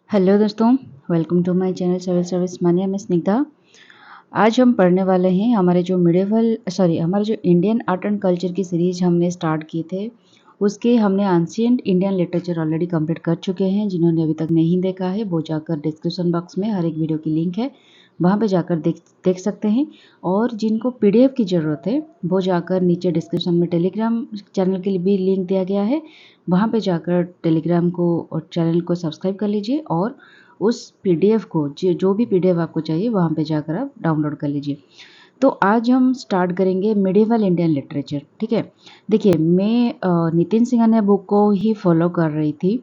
Hello दोस्तों, welcome to my channel civil service. My name is Snigdha. आज हम पढ़ने वाले हैं हमारे जो इंडियन आर्ट एंड कल्चर की सीरीज हमने स्टार्ट किए थे, उसके हमने ancient Indian literature already complete कर चुके हैं। जिन्होंने अभी तक नहीं देखा है वो जाकर डिस्क्रिप्शन बॉक्स में हर एक वीडियो की लिंक है, वहाँ पे जाकर देख सकते हैं। और जिनको पीडीएफ की ज़रूरत है वो जाकर नीचे डिस्क्रिप्शन में टेलीग्राम चैनल के लिए भी लिंक दिया गया है, वहाँ पे जाकर टेलीग्राम को और चैनल को सब्सक्राइब कर लीजिए और उस पीडीएफ को जो भी पीडीएफ आपको चाहिए वहाँ पे जाकर आप डाउनलोड कर लीजिए। तो आज हम स्टार्ट करेंगे मिडिवल इंडियन लिटरेचर। ठीक है, देखिए मैं नितिन सिंघानिया बुक को ही फॉलो कर रही थी,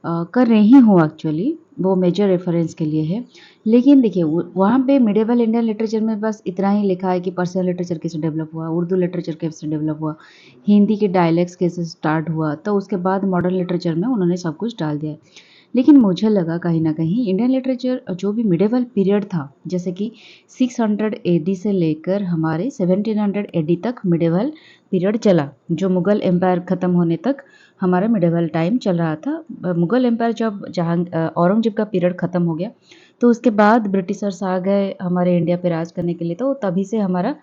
कर रही हूँ एक्चुअली, वो मेजर रेफरेंस के लिए है। लेकिन देखिए वहाँ पे मिडिवल इंडियन लिटरेचर में बस इतना ही लिखा है कि पर्शियन लिटरेचर कैसे डेवलप हुआ, उर्दू लिटरेचर कैसे डेवलप हुआ, हिंदी के डायलेक्ट्स कैसे स्टार्ट हुआ, तो उसके बाद मॉडर्न लिटरेचर में उन्होंने सब कुछ डाल दिया है। लेकिन मुझे लगा कहीं ना कहीं इंडियन लिटरेचर जो भी मिडिवल पीरियड था, जैसे कि 600 एडी से लेकर हमारे 1700 एडी तक मिडिवल पीरियड चला, जो मुगल एम्पायर ख़त्म होने तक हमारा मिडिवल टाइम चल रहा था। मुगल एम्पायर जब औरंगजेब का पीरियड ख़त्म हो गया तो उसके बाद ब्रिटिशर्स आ गए हमारे इंडिया पे राज करने के लिए, तो तभी से हमारा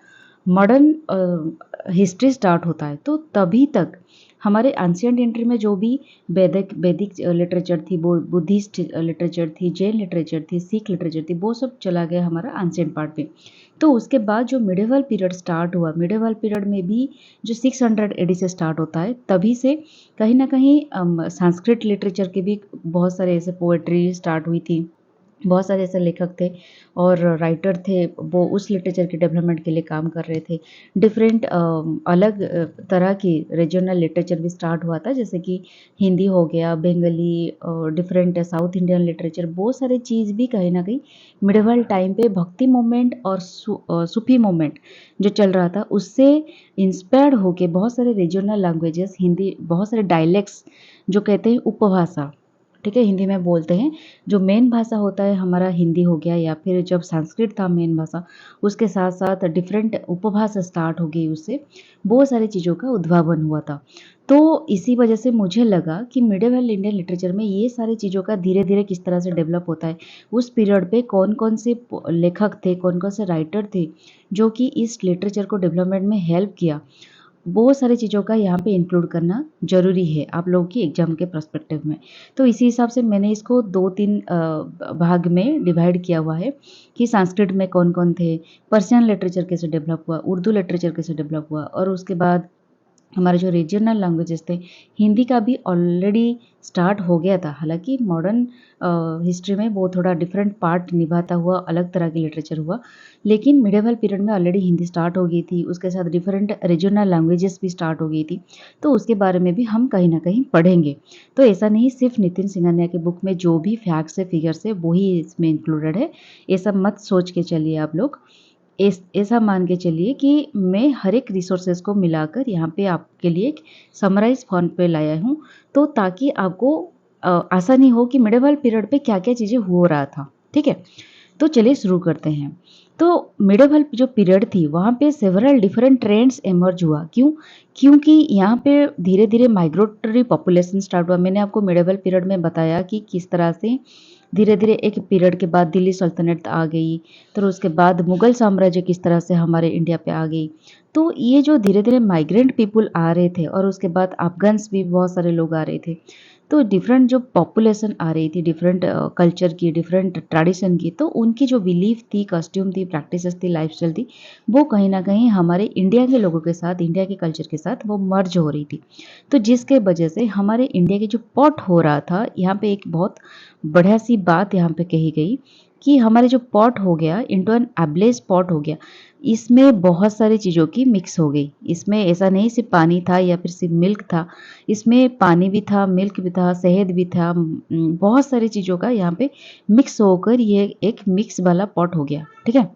मॉडर्न हिस्ट्री स्टार्ट होता है। तो तभी तक हमारे एंशिएंट हिस्ट्री में जो भी वैदिक लिटरेचर थी, वो बुद्धिस्ट लिटरेचर थी, जैन लिटरेचर थी, सिख लिटरेचर थी, वो सब चला गया हमारा एंशिएंट पार्ट पे। तो उसके बाद जो मिडिवल पीरियड स्टार्ट हुआ, मिडिवल पीरियड में भी जो 600 एडी से स्टार्ट होता है, तभी से कहीं ना कहीं संस्कृत लिटरेचर के भी बहुत सारे ऐसे पोएट्री स्टार्ट हुई थी, बहुत सारे ऐसे लेखक थे और राइटर थे, वो उस लिटरेचर के डेवलपमेंट के लिए काम कर रहे थे। डिफरेंट अलग तरह की रीजनल लिटरेचर भी स्टार्ट हुआ था, जैसे कि हिंदी हो गया, Bengali, different south Indian literature, बहुत सारी चीज़ भी कहीं ना कहीं मिडिवल टाइम पे भक्ति मूवमेंट और सूफी मूवमेंट जो चल रहा था उससे इंस्पायर्ड होके बहुत सारे रीजनल लैंग्वेजेस, हिंदी, बहुत सारे डायलेक्ट्स जो कहते हैं उपभाषा, ठीक है, हिंदी में बोलते हैं। जो मेन भाषा होता है हमारा हिंदी हो गया, या फिर जब संस्कृत था मेन भाषा, उसके साथ साथ डिफरेंट उपभाषा स्टार्ट हो गई, उससे बहुत सारी चीज़ों का उद्भावन हुआ था। तो इसी वजह से मुझे लगा कि मिडिवल इंडियन लिटरेचर में ये सारी चीज़ों का धीरे धीरे किस तरह से डेवलप होता है, उस पीरियड पे कौन कौन से लेखक थे, कौन कौन से राइटर थे जो कि इस लिटरेचर को डेवलपमेंट में हेल्प किया, बहुत सारी चीज़ों का यहाँ पे इंक्लूड करना ज़रूरी है आप लोगों की एग्जाम के पर्सपेक्टिव में। तो इसी हिसाब से मैंने इसको 2-3 भाग में डिवाइड किया हुआ है कि संस्कृत में कौन-कौन थे, पर्शियन लिटरेचर कैसे डेवलप हुआ, उर्दू लिटरेचर कैसे डेवलप हुआ, और उसके बाद हमारे जो रीजनल लैंग्वेजेस थे, हिंदी का भी ऑलरेडी स्टार्ट हो गया था। हालाँकि मॉडर्न हिस्ट्री में वो थोड़ा डिफरेंट पार्ट निभाता हुआ अलग तरह की लिटरेचर हुआ, लेकिन मिडिवल पीरियड में ऑलरेडी हिंदी स्टार्ट हो गई थी, उसके साथ डिफरेंट रीजनल लैंग्वेजेस भी स्टार्ट हो गई थी। तो उसके बारे में भी हम कहीं न कहीं पढ़ेंगे। तो ऐसा नहीं सिर्फ नितिन सिंघानिया की बुक में जो भी फैक्ट्स है, फिगर्स है, वो ही इसमें इंक्लूडेड है। ये सब मत सोच के चलिए आप लोग। ऐसा मान के चलिए कि मैं हर एक रिसोर्सेज को मिलाकर यहाँ पे आपके लिए एक समराइज फॉर्म पे लाया हूँ, तो ताकि आपको आसानी हो कि मिडिवल पीरियड पे क्या-क्या चीज़ें हो रहा था। ठीक है? तो चलिए शुरू करते हैं। तो मिडिवल जो पीरियड थी वहाँ पे सेवरल डिफरेंट ट्रेंड्स इमर्ज हुआ। क्यों? क्योंकि यहाँ पे धीरे-धीरे माइग्रेटरी पॉपुलेशन स्टार्ट हुआ। मैंने आपको मिडिवल पीरियड में बताया कि किस तरह से धीरे-धीरे एक पीरियड के बाद दिल्ली सल्तनत आ गई, फिर उसके बाद मुगल साम्राज्य किस तरह से हमारे इंडिया पे आ गई। तो ये जो धीरे-धीरे माइग्रेंट पीपल आ रहे थे और उसके बाद अफ़गान्स भी बहुत सारे लोग आ रहे थे। तो डिफरेंट जो पॉपुलेशन आ रही थी, डिफरेंट कल्चर की, डिफरेंट ट्रेडिशन की, तो उनकी जो बिलीफ थी, कॉस्ट्यूम थी, प्रैक्टिसेस थी, लाइफ़स्टाइल थी, वो कहीं न कहीं हमारे इंडिया के लोगों के साथ, इंडिया के कल्चर के साथ वो मर्ज हो रही थी। तो जिसके वजह से हमारे इंडिया के जो पॉट हो रहा था, यहाँ पे एक बहुत बढ़िया सी बात यहाँ पे कही गई कि हमारे जो पॉट हो गया इंटू एन एब्लेस पॉट हो गया, इसमें बहुत सारी चीज़ों की मिक्स हो गई। इसमें ऐसा नहीं सिर्फ पानी था या फिर सिर्फ मिल्क था, इसमें पानी भी था, मिल्क भी था, शहद भी था, बहुत सारी चीज़ों का यहाँ पे मिक्स होकर ये एक मिक्स वाला पॉट हो गया। ठीक है?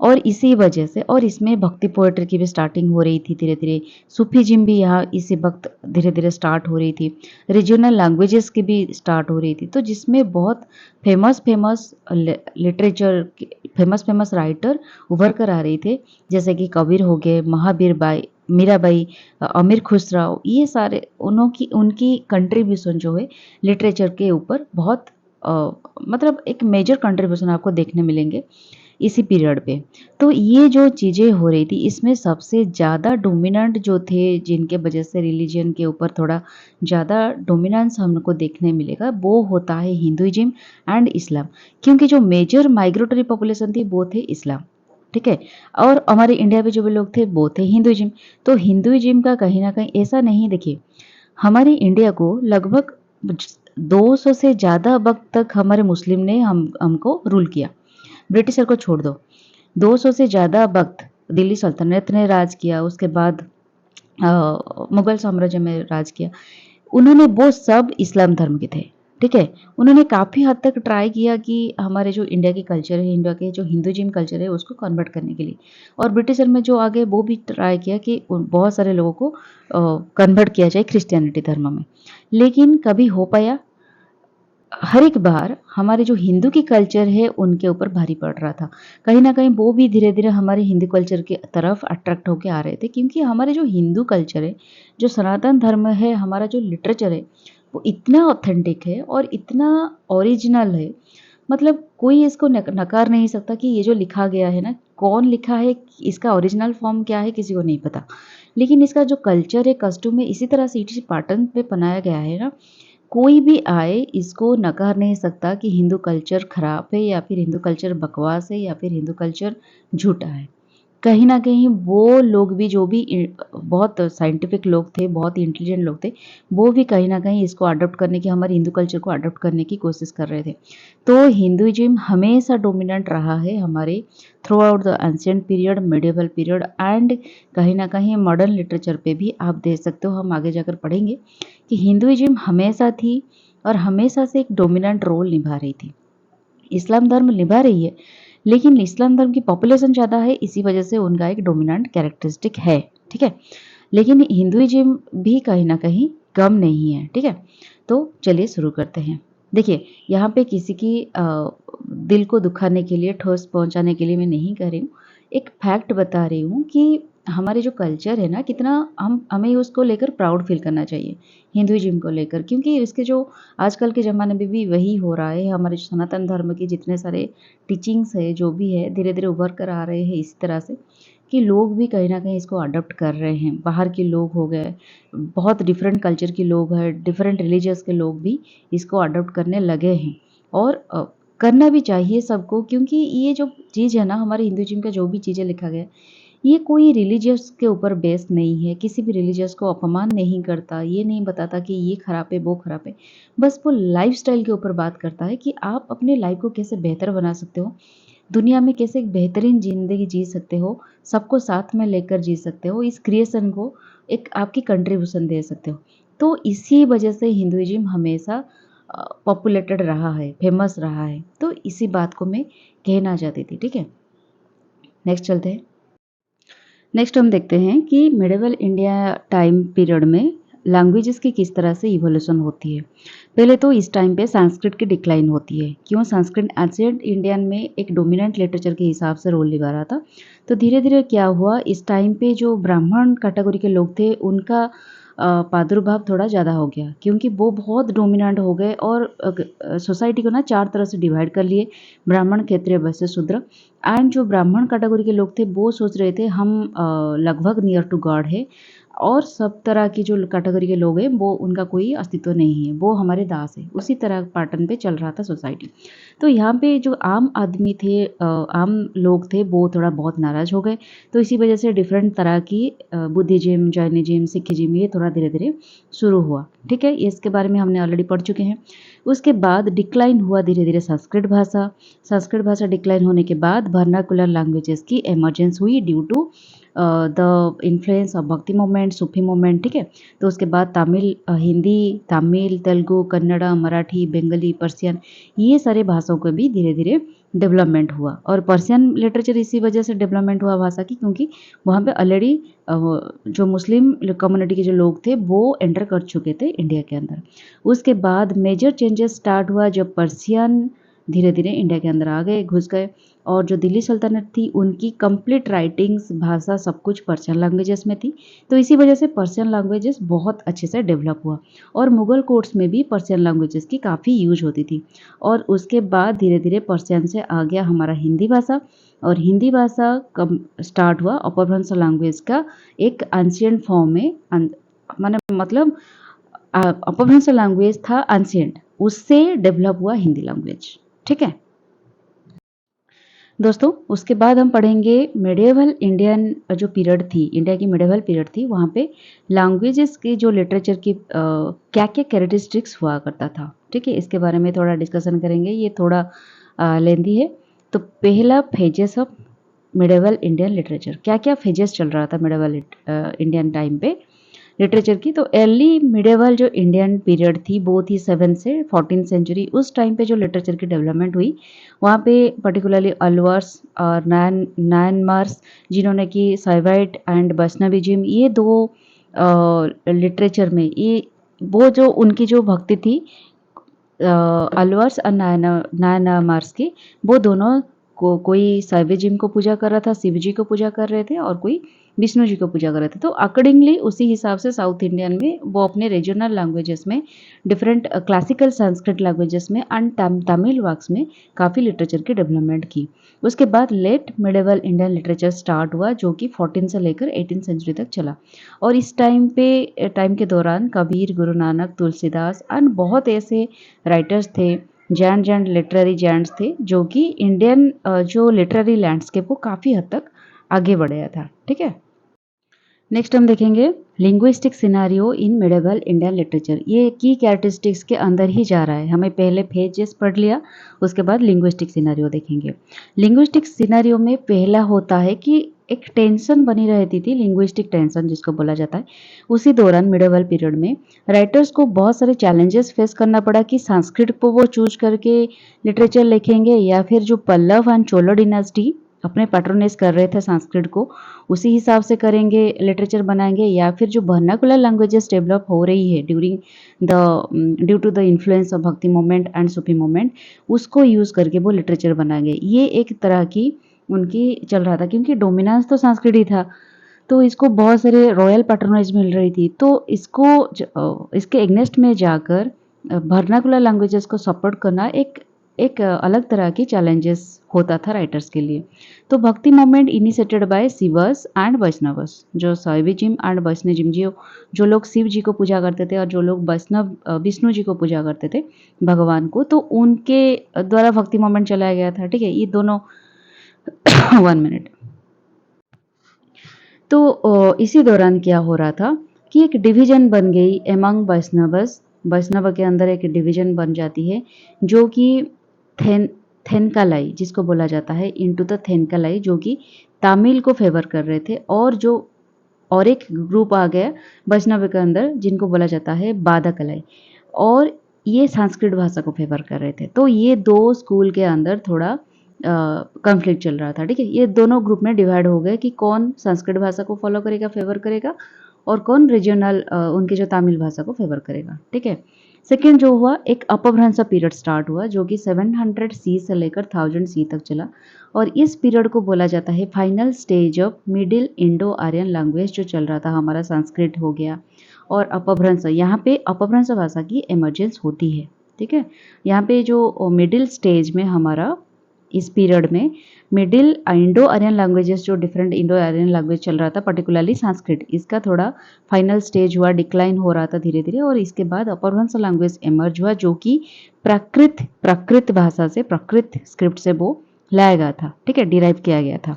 और इसी वजह से, और इसमें भक्ति पोएट्री की भी स्टार्टिंग हो रही थी धीरे-धीरे, सूफीज़्म भी यहाँ इसी वक़्त धीरे-धीरे स्टार्ट हो रही थी, रीजनल लैंग्वेजेस की भी स्टार्ट हो रही थी। तो जिसमें बहुत फेमस लिटरेचर, फेमस राइटर उभर कर आ रहे थे, जैसे कि कबीर हो गए, महावीर बाई, मीराबाई, अमीर खुसरो, ये सारे उन्हों की उनकी कंट्रीब्यूशन जो है लिटरेचर के ऊपर बहुत मतलब एक मेजर कंट्रीब्यूशन आपको देखने मिलेंगे इसी पीरियड पे। तो ये जो चीज़ें हो रही थी इसमें सबसे ज़्यादा डोमिनेंट जो थे जिनके वजह से रिलीजन के ऊपर थोड़ा ज़्यादा डोमिनेंस हमको देखने मिलेगा वो होता है हिंदुइज़्म एंड इस्लाम। क्योंकि जो मेजर माइग्रेटरी पॉपुलेशन थी वो थे इस्लाम, ठीक है? और हमारे इंडिया में जो भी लोग थे वो थे हिंदुइज़्म। तो हिंदुइज़्म का कहीं न कहीं ऐसा नहीं, देखिए हमारे इंडिया को लगभग 200 से ज़्यादा वक़्त तक हमारे मुस्लिम ने हमको रूल किया। ब्रिटिशर को छोड़ दो, 200 से ज़्यादा वक़्त दिल्ली सल्तनत ने राज किया, उसके बाद मुगल साम्राज्य में राज किया। उन्होंने वो सब इस्लाम धर्म के थे, ठीक है? उन्होंने काफ़ी हद तक ट्राई किया कि हमारे जो इंडिया की कल्चर है, इंडिया के जो हिंदुइज़्म कल्चर है उसको कन्वर्ट करने के लिए, और ब्रिटिशर में जो आ गए वो भी ट्राई किया कि बहुत सारे लोगों को कन्वर्ट किया जाए क्रिश्चियनिटी धर्म में। लेकिन कभी हो पाया? हर एक बार हमारे जो हिंदू की कल्चर है उनके ऊपर भारी पड़ रहा था। कहीं न कहीं वो भी धीरे-धीरे हमारे हिंदू कल्चर की तरफ अट्रैक्ट होके आ रहे थे, क्योंकि हमारे जो हिंदू कल्चर है, जो सनातन धर्म है, हमारा जो लिटरेचर है, वो इतना ऑथेंटिक है और इतना ओरिजिनल है, मतलब कोई इसको नकार नहीं सकता कि ये जो लिखा गया है ना, कौन लिखा है, इसका ओरिजिनल फॉर्म क्या है, किसी को नहीं पता। लेकिन इसका जो कल्चर है, कस्टम है, इसी तरह से इसी पैटर्न पे बनाया गया है ना, कोई भी आए इसको नकार नहीं सकता कि हिंदू कल्चर खराब है या फिर हिंदू कल्चर बकवास है या फिर हिंदू कल्चर झूठा है। कहीं न कहीं वो लोग भी जो भी बहुत साइंटिफिक लोग थे, बहुत इंटेलिजेंट लोग थे, वो भी कहीं न कहीं इसको अडॉप्ट करने की, हमारे हिंदू कल्चर को अडॉप्ट करने की कोशिश कर रहे थे। तो हिंदुइज़्म हमेशा डोमिनेंट रहा है हमारे through out the ancient period, medieval period and कहीं न कहीं मॉडर्न लिटरेचर पे भी आप देख सकते हो, हम आगे जाकर पढ़ेंगे कि हिंदुइज़्म हमेशा थी और हमेशा से एक डोमिनेंट रोल निभा रही थी। इस्लाम धर्म निभा रही है, लेकिन इस्लाम धर्म की पॉपुलेशन ज़्यादा है, इसी वजह से उनका एक डोमिनेंट कैरेक्टरिस्टिक है, ठीक है? लेकिन हिंदुइज़्म भी कहीं न कहीं कम नहीं है, ठीक है? तो चलिए शुरू करते हैं। देखिए, यहाँ पे किसी की दिल को दुखाने के लिए, ठोस पहुँचाने के लिए मैं नहीं कह रही हूँ। एक फैक्ट बता रही हूँ कि हमारे जो कल्चर है ना, कितना हमें उसको लेकर प्राउड फ़ील करना चाहिए, हिंदुइज़्म को लेकर, क्योंकि इसके जो आजकल के ज़माने में भी वही हो रहा है। हमारे जो सनातन धर्म के जितने सारे टीचिंग्स है, जो भी है, धीरे-धीरे उभर कर आ रहे हैं इसी तरह से कि लोग भी कहीं न कहीं इसको अडॉप्ट कर रहे हैं। बाहर के लोग हो गए, बहुत डिफरेंट कल्चर के लोग हैं, डिफरेंट रिलीजियस के लोग भी इसको अडॉप्ट करने लगे हैं, और करना भी चाहिए सबको, क्योंकि ये जो चीज़ है ना, हमारे हिंदुइज़्म का जो भी चीज़ें लिखा गया है, ये कोई रिलीजियस के ऊपर बेस्ड नहीं है, किसी भी रिलीजियस को अपमान नहीं करता, ये नहीं बताता कि ये खराब है, वो खराब है। बस वो लाइफ़स्टाइल के ऊपर बात करता है कि आप अपने लाइफ़ को कैसे बेहतर बना सकते हो, दुनिया में कैसे एक बेहतरीन ज़िंदगी जी सकते हो, सबको साथ में लेकर जी सकते हो, इस क्रिएशन को एक आपकी कंट्रीब्यूशन दे सकते हो। तो इसी वजह से हिंदुइज़्म हमेशा पॉपुलेटेड रहा है, फेमस रहा है। तो इसी बात को मैं कहना चाहती थी, ठीक है? नेक्स्ट चलते हैं। नेक्स्ट हम देखते हैं कि मिडिवल इंडिया टाइम पीरियड में लैंग्वेजेस की किस तरह से इवोल्यूशन होती है। पहले तो इस टाइम पे संस्कृत की डिक्लाइन होती है। क्यों? संस्कृत एंशिएंट इंडियन में एक डोमिनेंट लिटरेचर के हिसाब से रोल निभा रहा था। तो धीरे-धीरे क्या हुआ, इस टाइम पे जो ब्राह्मण कैटेगरी के लोग थे उनका प्रादुर्भाव थोड़ा ज़्यादा हो गया, क्योंकि वो बहुत डोमिनेंट हो गए और सोसाइटी को ना 4 तरह से डिवाइड कर लिए, ब्राह्मण, क्षत्रिय, वैश्य, शूद्र। एंड जो ब्राह्मण कैटेगरी के लोग थे वो सोच रहे थे हम लगभग नियर टू गॉड है, और सब तरह की जो कैटेगरी के लोग हैं वो उनका कोई अस्तित्व नहीं है, वो हमारे दास है। उसी तरह पैटर्न पे चल रहा था सोसाइटी। तो यहाँ पे जो आम आदमी थे, आम लोग थे, वो थोड़ा बहुत नाराज़ हो गए। तो इसी वजह से डिफरेंट तरह की बुद्धिज़्म, जैनिज़्म, सिखिज़्म ये थोड़ा धीरे-धीरे शुरू हुआ, ठीक है? इसके बारे में हमने ऑलरेडी पढ़ चुके हैं। उसके बाद डिक्लाइन हुआ धीरे-धीरे संस्कृत भाषा। संस्कृत भाषा डिक्लाइन होने के बाद वर्नाकुलर लैंग्वेजेस की इमर्जेंस हुई due to the influence of Bhakti movement, Sufi movement, ठीक है? तो उसके बाद हिंदी, तमिल, तेलुगु, कन्नड़ा, मराठी, बंगाली, पर्शियन, ये सारे भाषाओं का भी धीरे-धीरे डेवलपमेंट हुआ, और पर्शियन लिटरेचर इसी वजह से डेवलपमेंट हुआ भाषा की, क्योंकि वहाँ पे ऑलरेडी जो मुस्लिम कम्युनिटी के जो लोग थे वो एंटर कर चुके थे इंडिया के अंदर। उसके बाद मेजर चेंजेस स्टार्ट हुआ जब पर्शियन धीरे धीरे इंडिया के अंदर आ गए, घुस गए। और जो दिल्ली सल्तनत थी उनकी कंप्लीट राइटिंग्स, भाषा सब कुछ पर्शियन लैंग्वेजेस में थी। तो इसी वजह से पर्शियन लैंग्वेजेस बहुत अच्छे से डेवलप हुआ और मुगल कोर्ट्स में भी पर्शियन लैंग्वेजेस की काफ़ी यूज होती थी। और उसके बाद धीरे धीरे पर्शियन से आ गया हमारा हिंदी भाषा, और हिंदी भाषा कब स्टार्ट हुआ, अपभ्रंश लैंग्वेज का एक एंशिएंट फॉर्म में, माने मतलब अपभ्रंश लैंग्वेज था एंशिएंट, उससे डेवलप हुआ हिंदी लैंग्वेज। ठीक है दोस्तों, उसके बाद हम पढ़ेंगे मिडिएवल इंडियन जो पीरियड थी, इंडिया की मिडिएवल पीरियड थी, वहाँ पे लैंग्वेजेस की जो लिटरेचर की क्या क्या कैरेक्टरिस्टिक्स हुआ करता था। ठीक है, इसके बारे में थोड़ा डिस्कशन करेंगे, ये थोड़ा लेंदी है। तो पहला phases of medieval Indian literature, क्या क्या फेजेस चल रहा था मिडिएवल इंडियन टाइम पे लिटरेचर की। तो अर्ली मिडिएवल जो इंडियन पीरियड थी वो थी 7 से 14 सेंचुरी। उस टाइम पे जो लिटरेचर की डेवलपमेंट हुई वहाँ पे पर्टिकुलरली अलवर्स और नायनमार्स, जिन्होंने कि साइवाइट एंड वैष्णविज्म, ये दो लिटरेचर में ये वो जो उनकी जो भक्ति थी अलवर्स और नायनमार्स की, वो दोनों कोई शैविज्म को पूजा कर रहा था, शिव जी को पूजा कर रहे थे, और कोई विष्णु जी को पूजा कर रहे थे। तो अकॉर्डिंगली उसी हिसाब से साउथ इंडियन में वो अपने रीजनल लैंग्वेजेस में डिफरेंट क्लासिकल संस्कृत लैंग्वेजेस में एंड तमिल वर्क्स में काफ़ी लिटरेचर की डेवलपमेंट की। उसके बाद late medieval Indian literature start हुआ, जो कि 14 से लेकर 18 सेंचुरी तक चला। और इस टाइम के दौरान कबीर, गुरु नानक, तुलसीदास एंड बहुत ऐसे राइटर्स थे, जैंट लिटरेरी जैंट्स थे, जो कि इंडियन जो लिटरेरी लैंडस्केप को काफ़ी हद तक आगे बढ़ाया था। ठीक है, नेक्स्ट हम देखेंगे लिंग्विस्टिक सिनारियो इन मिडिएवल इंडियन लिटरेचर। ये की कैरेक्टरिस्टिक्स के अंदर ही जा रहा है, हमें पहले फेजेस पढ़ लिया, उसके बाद लिंग्विस्टिक सिनारियो देखेंगे। लिंग्विस्टिक सिनारियो में पहला होता है कि एक टेंशन बनी रहती थी, लिंग्विस्टिक टेंशन जिसको बोला जाता है। उसी दौरान मिडिएवल पीरियड में राइटर्स को बहुत सारे चैलेंजेस फेस करना पड़ा कि संस्कृत को वो चूज करके लिटरेचर लिखेंगे, या फिर जो पल्लव एंड चोलो डिनास्टी अपने पैट्रोनाइज कर रहे थे संस्कृत को, उसी हिसाब से करेंगे, लिटरेचर बनाएंगे, या फिर जो वर्नाकुलर लैंग्वेजेस डेवलप हो रही है due to the influence of Bhakti movement and Sufi movement, उसको यूज़ करके वो लिटरेचर बनाएंगे। ये एक तरह की उनकी चल रहा था, क्योंकि डोमिनेंस तो संस्कृत ही था, तो इसको बहुत सारे रॉयल पैट्रोनाइज मिल रही थी। तो इसके एग्नेस्ट में जाकर वर्नाकुलर लैंग्वेजेस को सपोर्ट करना एक अलग तरह की चैलेंजेस होता था राइटर्स के लिए। तो भक्ति movement initiated by शिवर्स and Vaishnavas, जो शैविज्म एंड वैष्णविज्म, जो लोग शिव जी को पूजा करते थे और जो लोग विष्णु जी को पूजा करते थे भगवान को, तो उनके द्वारा भक्ति मूवमेंट चलाया गया था। ठीक है, ये दोनों 1 मिनट। तो इसी दौरान क्या हो रहा था कि एक डिवीजन बन गई एमंग वैष्णवस, वैष्णव के अंदर एक डिवीजन बन जाती है, जो कि थेनकालाई जिसको बोला जाता है, इनटू द थेनकालाई, जो कि तमिल को फेवर कर रहे थे, और एक ग्रुप आ गया वैष्णव के अंदर जिनको बोला जाता है बादाकलाई, और ये संस्कृत भाषा को फेवर कर रहे थे। तो ये दो स्कूल के अंदर थोड़ा कॉन्फ्लिक्ट चल रहा था। ठीक है, ये दोनों ग्रुप में डिवाइड हो गए कि कौन संस्कृत भाषा को फॉलो करेगा, फेवर करेगा, और कौन रीजनल उनके जो तमिल भाषा को फेवर करेगा। ठीक है, सेकेंड जो हुआ, एक अपभ्रंश पीरियड स्टार्ट हुआ, जो कि 700 सी से लेकर 1000 सी तक चला, और इस पीरियड को बोला जाता है final stage of middle Indo Aryan language. जो चल रहा था हमारा संस्कृत हो गया और अपभ्रंश, यहाँ पे अपभ्रंश भाषा की इमर्जेंस होती है। ठीक है, यहाँ पे जो मिडिल स्टेज में हमारा इस पीरियड में मिडिल इंडो आर्यन लैंग्वेजेस, जो डिफरेंट इंडो आर्यन लैंग्वेज चल रहा था, पर्टिकुलरली संस्कृत, इसका थोड़ा फाइनल स्टेज हुआ, डिक्लाइन हो रहा था धीरे धीरे, और इसके बाद अपभ्रंश लैंग्वेज इमर्ज हुआ, जो कि प्राकृत भाषा से, प्राकृत स्क्रिप्ट से वो लाया गया था। ठीक है, डिराइव किया गया था।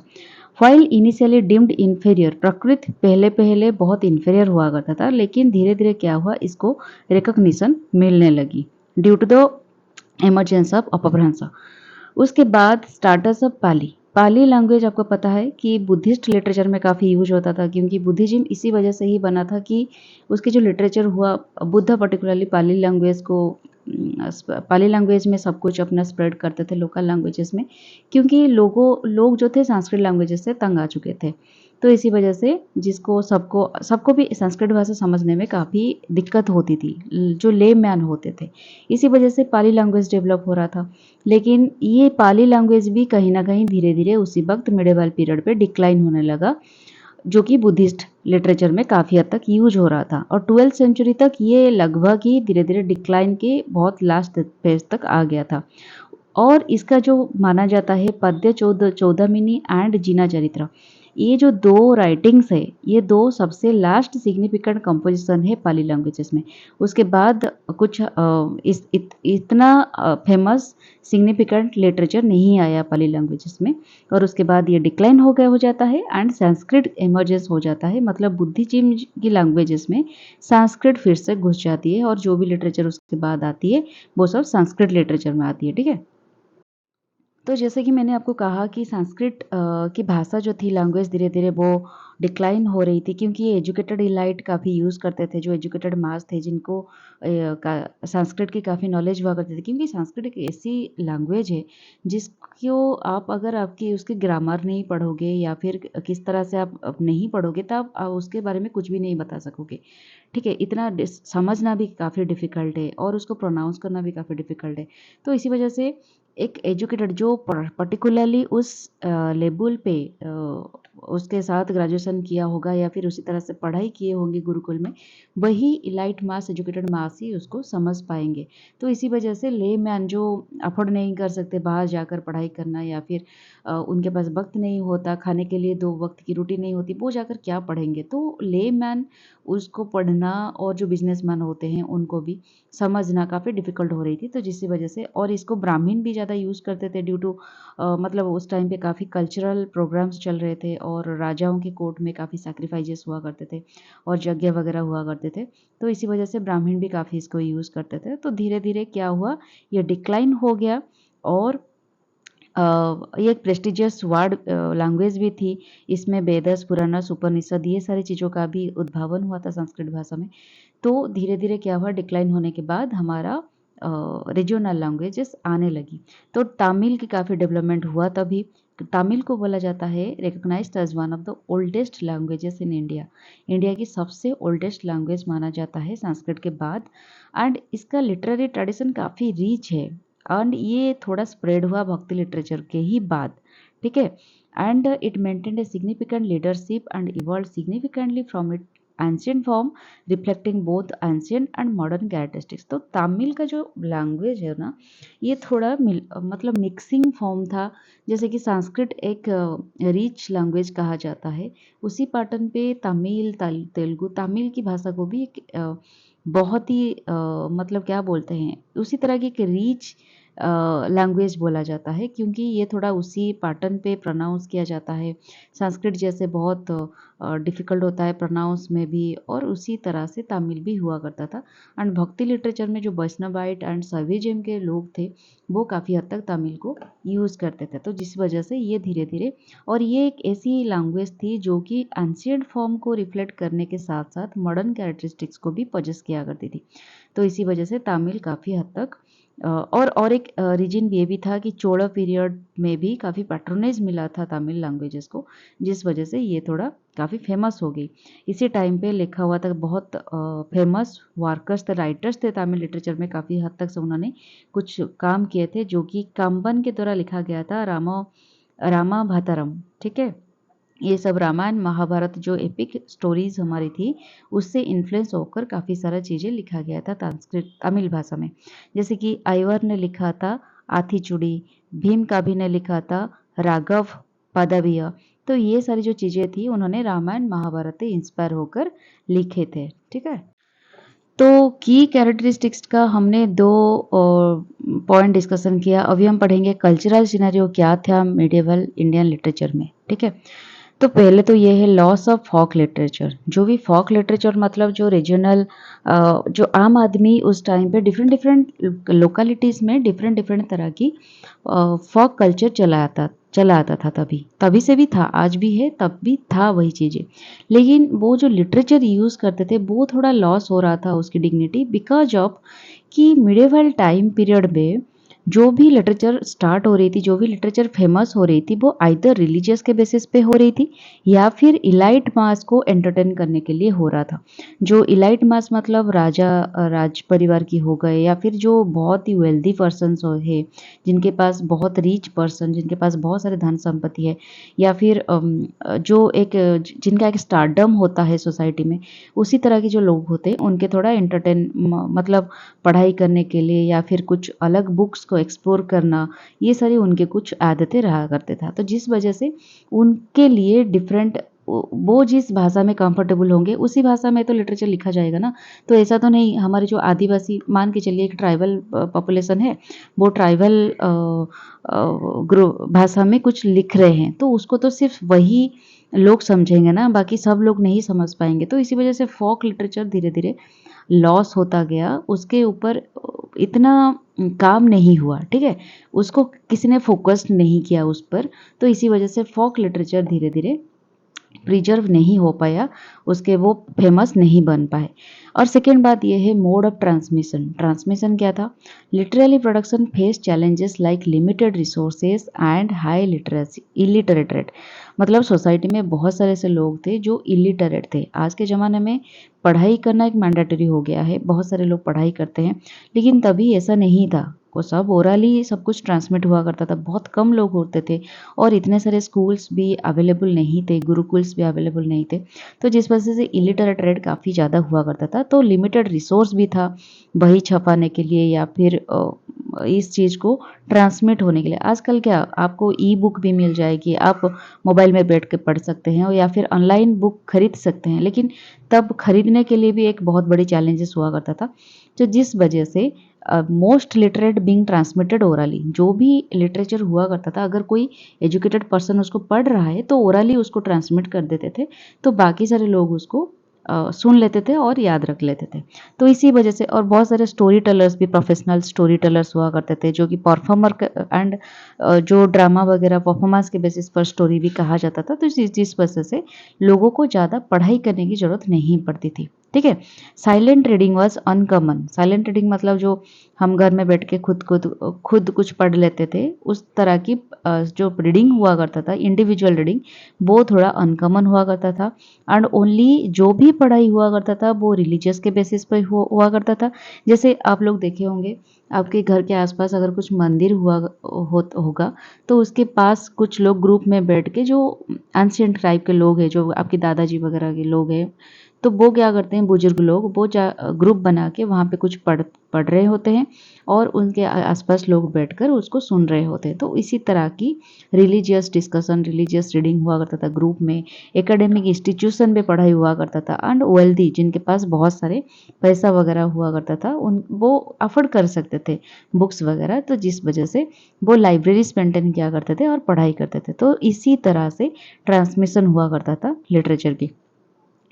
फाइल इनिशियली डीम्ड इन्फीरियर, प्राकृत पहले पहले बहुत इन्फीरियर हुआ करता था, लेकिन धीरे धीरे क्या हुआ, इसको रिकॉग्निशन मिलने लगी due to the emergence of Apabhramsha. उसके बाद स्टार्टर्स ऑफ पाली लैंग्वेज, आपको पता है कि बुद्धिस्ट लिटरेचर में काफ़ी यूज होता था, क्योंकि बुद्धिज्म इसी वजह से ही बना था कि उसके जो लिटरेचर हुआ, बुद्ध पर्टिकुलरली पाली लैंग्वेज को पाली लैंग्वेज में सब कुछ अपना स्प्रेड करते थे लोकल लैंग्वेजेस में, क्योंकि लोग जो थे संस्कृत लैंग्वेजेस से तंग आ चुके थे। तो इसी वजह से जिसको सबको सबको भी संस्कृत भाषा समझने में काफ़ी दिक्कत होती थी, जो लेमैन होते थे। इसी वजह से पाली लैंग्वेज डेवलप हो रहा था। लेकिन ये पाली लैंग्वेज भी कहीं न कहीं धीरे-धीरे उसी वक़्त मिडेवल पीरियड पे डिक्लाइन होने लगा, जो कि बुद्धिस्ट लिटरेचर में काफ़ी हद तक यूज़ हो रहा था, और 12th सेंचुरी तक ये लगभग ही धीरे-धीरे डिक्लाइन के बहुत लास्ट फेज़ तक आ गया था। और इसका जो माना जाता है पद्य चौदामिनी एंड जीना चरित्र, ये जो 2 राइटिंग्स है, ये 2 सबसे लास्ट सिग्निफिकेंट कंपोजिशन है पाली लैंग्वेजेस में। उसके बाद कुछ इतना फेमस सिग्निफिकेंट लिटरेचर नहीं आया पाली लैंग्वेजेस में, और उसके बाद ये डिक्लाइन हो जाता है एंड संस्कृत इमर्जेंस हो जाता है। मतलब बुद्धिजीव की लैंग्वेजेस में संस्कृत फिर से घुस जाती है, और जो भी लिटरेचर उसके बाद आती है वो सब संस्कृत लिटरेचर में आती है। ठीक है। तो जैसे कि मैंने आपको कहा कि संस्कृत की भाषा जो थी, लैंग्वेज धीरे-धीरे वो डिक्लाइन हो रही थी, क्योंकि ये एजुकेटेड इलाइट काफ़ी यूज़ करते थे, जो एजुकेटेड मास थे जिनको का संस्कृत की काफ़ी नॉलेज हुआ करती थी। क्योंकि संस्कृत एक ऐसी लैंग्वेज है जिसको आप अगर आपकी उसकी ग्रामर नहीं पढ़ोगे या फिर किस तरह से आप नहीं पढ़ोगे, तो आप उसके बारे में कुछ भी नहीं बता सकोगे। ठीक है? इतना समझना भी काफ़ी डिफ़िकल्ट है और उसको प्रोनाउंस करना भी काफ़ी डिफ़िकल्ट है। तो इसी वजह से एक एजुकेटेड जो पर्टिकुलरली उस लेवल पे उसके साथ ग्रेजुएशन किया होगा या फिर उसी तरह से पढ़ाई किए होंगे गुरुकुल में, वही इलाइट मास, एजुकेटेड मास ही उसको समझ पाएंगे। तो इसी वजह से लेमैन जो अफोर्ड नहीं कर सकते बाहर जाकर पढ़ाई करना, या फिर उनके पास वक्त नहीं होता, खाने के लिए 2 वक्त की रोटी नहीं होती, वो जाकर क्या पढ़ेंगे। तो लेमैन उसको पढ़ना, और जो बिजनेसमैन होते हैं उनको भी समझना काफ़ी डिफ़िकल्ट हो रही थी। तो जिसकी वजह से, और इसको ब्राह्मण भी ज़्यादा यूज़ करते थे ड्यू टू मतलब उस टाइम पे काफ़ी कल्चरल प्रोग्राम्स चल रहे थे, और राजाओं की कोर्ट में काफ़ी सैक्रिफाइसेस हुआ करते थे और यज्ञ वगैरह हुआ करते थे। तो इसी वजह से ब्राह्मण भी काफ़ी इसको यूज़ करते थे। तो धीरे-धीरे क्या हुआ, ये डिक्लाइन हो गया, और ये एक प्रेस्टिजियस वर्ड लैंग्वेज भी थी। इसमें वेदस, पुराणस, उपनिषद ये सारी चीज़ों का भी उद्भावन हुआ था संस्कृत भाषा में। तो धीरे-धीरे क्या हुआ, डिक्लाइन होने के बाद हमारा रीजनल लैंग्वेजेस आने लगी। तो तमिल की काफ़ी डेवलपमेंट हुआ तभी। तमिल को बोला जाता है recognised as one of the oldest languages in India. India की सबसे ओल्डेस्ट लैंग्वेज माना जाता है संस्कृत के बाद, एंड इसका लिटरेरी ट्रेडिशन काफ़ी रिच है, एंड ये थोड़ा स्प्रेड हुआ भक्ति लिटरेचर के ही बाद। ठीक है। And it maintained a significant leadership and evolve significantly from it ancient form, reflecting both ancient and modern characteristics. तो तमिल का जो लैंग्वेज है ना, ये थोड़ा मतलब मिक्सिंग फॉर्म था। जैसे कि संस्कृत एक रिच लैंग्वेज कहा जाता है, उसी पैटर्न पे तमिल, तेलुगु, तमिल की भाषा को भी एक बहुत ही मतलब क्या बोलते हैं, उसी तरह की एक रिच लैंग्वेज बोला जाता है, क्योंकि ये थोड़ा उसी पैटर्न पे प्रोनाउंस किया जाता है। संस्कृत जैसे बहुत डिफ़िकल्ट होता है प्रोनाउंस में भी, और उसी तरह से तमिल भी हुआ करता था। एंड भक्ति लिटरेचर में जो वैष्णवाइट एंड शैविज़्म के लोग थे, वो काफ़ी हद तक तमिल को यूज़ करते थे। तो जिस वजह से ये धीरे-धीरे, और ये एक ऐसी लैंग्वेज थी जो कि एंशिएंट फॉर्म को रिफ्लेक्ट करने के साथ-साथ मॉडर्न कैरेक्टरिस्टिक्स को भी पजेस किया करती थी। तो इसी वजह से तमिल काफ़ी हद तक और एक रीजन ये भी था कि चोला पीरियड में भी काफ़ी पैट्रोनेज मिला था तमिल लैंग्वेजेस को, जिस वजह से ये थोड़ा काफ़ी फेमस हो गई। इसी टाइम पे लिखा हुआ था, बहुत फेमस वर्कर्स थे, राइटर्स थे तमिल लिटरेचर में, काफ़ी हद तक से उन्होंने कुछ काम किए थे, जो कि कंबन के द्वारा लिखा गया था, रामाभातारम। ठीक है। ये सब रामायण महाभारत जो एपिक स्टोरीज हमारी थी, उससे इन्फ्लुएंस होकर काफ़ी सारा चीज़ें लिखा गया था संस्कृत तमिल भाषा में। जैसे कि आइवर ने लिखा था आथिचुड़ी, भीम काभी ने लिखा था राघव पदाबिय। तो ये सारी जो चीज़ें थी, उन्होंने रामायण महाभारत से इंस्पायर होकर लिखे थे। ठीक है। तो की कैरेक्टरिस्टिक्स का हमने 2 पॉइंट डिस्कशन किया। अभी हम पढ़ेंगे कल्चरल सिनेरियो क्या था मिडिएवल इंडियन लिटरेचर में। ठीक है। तो पहले तो ये है लॉस ऑफ फोक लिटरेचर। जो भी फोक लिटरेचर मतलब जो रीजनल जो आम आदमी उस टाइम पे डिफरेंट डिफरेंट लोकेलिटीज़ में डिफरेंट डिफरेंट तरह की फोक कल्चर चला आता था। तभी से भी था, आज भी है, तब भी था वही चीज़ें। लेकिन वो जो लिटरेचर यूज़ करते थे, वो थोड़ा लॉस हो रहा था उसकी डिग्निटी, बिकॉज ऑफ कि मिडिवल टाइम पीरियड में जो भी लिटरेचर स्टार्ट हो रही थी, जो भी लिटरेचर फेमस हो रही थी, वो आइदर रिलीजियस के बेसिस पे हो रही थी या फिर इलाइट मास को एंटरटेन करने के लिए हो रहा था। जो इलाइट मास मतलब राज परिवार की हो गए, या फिर जो बहुत ही वेल्दी पर्सन्स है, जिनके पास बहुत रिच पर्सन, जिनके पास बहुत सारे धन संपत्ति है, या फिर जो एक जिनका एक स्टारडम होता है सोसाइटी में, उसी तरह के जो लोग होते हैं उनके थोड़ा एंटरटेन मतलब पढ़ाई करने के लिए या फिर कुछ अलग बुक्स को एक्सप्लोर करना, ये सारी उनके कुछ आदतें रहा करते था। तो जिस वजह से उनके लिए डिफरेंट, वो जिस भाषा में कंफर्टेबल होंगे उसी भाषा में तो लिटरेचर लिखा जाएगा ना। तो ऐसा तो नहीं, हमारे जो आदिवासी, मान के चलिए एक ट्राइबल पॉपुलेशन है, वो ट्राइबल भाषा में कुछ लिख रहे हैं, तो उसको तो सिर्फ वही लोग समझेंगे ना, बाकी सब लोग नहीं समझ पाएंगे। तो इसी वजह से फोक लिटरेचर धीरे धीरे लॉस होता गया, उसके ऊपर इतना काम नहीं हुआ, ठीक है, उसको किसी ने फोकस नहीं किया उस पर। तो इसी वजह से फोक लिटरेचर धीरे धीरे प्रिजर्व नहीं हो पाया, उसके वो फेमस नहीं बन पाए। और सेकेंड बात ये है मोड ऑफ ट्रांसमिशन। ट्रांसमिशन क्या था? Literary production face challenges like limited resources and high literacy illiterate rate. मतलब सोसाइटी में बहुत सारे ऐसे लोग थे जो इलिटरेट थे। आज के ज़माने में पढ़ाई करना एक मैंडेटरी हो गया है, बहुत सारे लोग पढ़ाई करते हैं, लेकिन तभी ऐसा नहीं था। वो सब ओरली सब कुछ ट्रांसमिट हुआ करता था, बहुत कम लोग होते थे, और इतने सारे स्कूल्स भी अवेलेबल नहीं थे, गुरुकुल्स भी अवेलेबल नहीं थे। तो जिस वजह से इलिटरेट रेट काफ़ी ज़्यादा हुआ करता था। तो लिमिटेड रिसोर्स भी था बही छपाने के लिए या फिर इस चीज़ को ट्रांसमिट होने के लिए। आजकल क्या, आपको ई बुक भी मिल जाएगी, आप मोबाइल में बैठ के पढ़ सकते हैं, या फिर ऑनलाइन बुक खरीद सकते हैं, लेकिन तब खरीदने के लिए भी एक बहुत बड़ी चैलेंजेस हुआ करता था। तो जिस वजह से most literate being transmitted orally, जो भी लिटरेचर हुआ करता था, अगर कोई एजुकेटेड पर्सन उसको पढ़ रहा है तो ओरली उसको ट्रांसमिट कर देते थे, तो बाकी सारे लोग उसको सुन लेते थे और याद रख लेते थे। तो इसी वजह से, और बहुत सारे स्टोरी टेलर्स भी, प्रोफेशनल स्टोरी टेलर्स हुआ करते थे, जो कि परफॉर्मर एंड जो ड्रामा वगैरह परफॉर्मेंस के बेसिस पर स्टोरी भी कहा जाता था। तो जिस वजह से लोगों को ज़्यादा पढ़ाई करने की ज़रूरत नहीं पड़ती थी, ठीक है। Silent reading was uncommon. Silent reading मतलब जो हम घर में बैठ के खुद कुछ पढ़ लेते थे, उस तरह की जो रीडिंग हुआ करता था, इंडिविजुअल रीडिंग, वो थोड़ा अनकॉमन हुआ करता था। एंड ओनली जो भी पढ़ाई हुआ करता था वो रिलीजियस के बेसिस पर हुआ करता था। जैसे आप लोग देखे होंगे, आपके घर के आसपास अगर कुछ मंदिर होगा, तो उसके पास कुछ लोग ग्रुप में बैठ के, जो एंशिएंट टाइप के लोग हैं, जो आपके दादाजी वगैरह के लोग हैं, तो वो क्या करते हैं, बुजुर्ग लोग, वो ग्रुप बना के वहाँ पे कुछ पढ़ रहे होते हैं, और उनके आसपास लोग बैठकर उसको सुन रहे होते हैं। तो इसी तरह की रिलीजियस डिस्कशन, रिलीजियस रीडिंग हुआ करता था ग्रुप में। एकेडमिक इंस्टीट्यूशन में पढ़ाई हुआ करता था। एंड वेल्दी, जिनके पास बहुत सारे पैसा वगैरह हुआ करता था, उन वो अफोर्ड कर सकते थे बुक्स वगैरह, तो जिस वजह से वो लाइब्रेरीज मेंटेन किया करते थे और पढ़ाई करते थे। तो इसी तरह से ट्रांसमिशन हुआ करता था लिटरेचर की।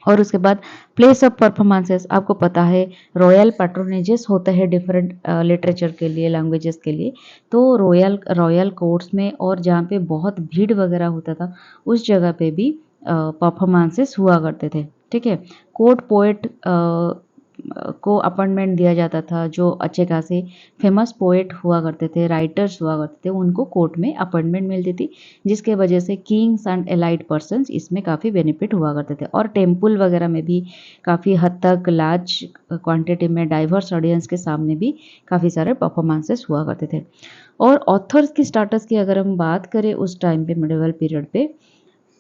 और उसके बाद प्लेस ऑफ परफॉर्मेंसेस, आपको पता है रॉयल पैट्रोनेजेस होता है डिफरेंट लिटरेचर के लिए, लैंग्वेजेस के लिए। तो रॉयल कोर्ट्स में, और जहाँ पे बहुत भीड़ वगैरह होता था, उस जगह पे भी परफॉर्मेंसेस हुआ करते थे, ठीक है। कोर्ट पोएट को अपॉइंटमेंट दिया जाता था। जो अच्छे खासे फेमस पोएट हुआ करते थे, राइटर्स हुआ करते थे, उनको कोर्ट में अपॉइंटमेंट मिलती थी, जिसके वजह से किंग्स एंड एलाइड पर्सन्स इसमें काफ़ी बेनिफिट हुआ करते थे। और टेम्पल वगैरह में भी काफ़ी हद तक लार्ज क्वांटिटी में डाइवर्स ऑडियंस के सामने भी काफ़ी सारे परफॉर्मेंसेस हुआ करते थे। और ऑथर्स की स्टाटस की अगर हम बात करें उस टाइम पे, मिडिवल पीरियड पे,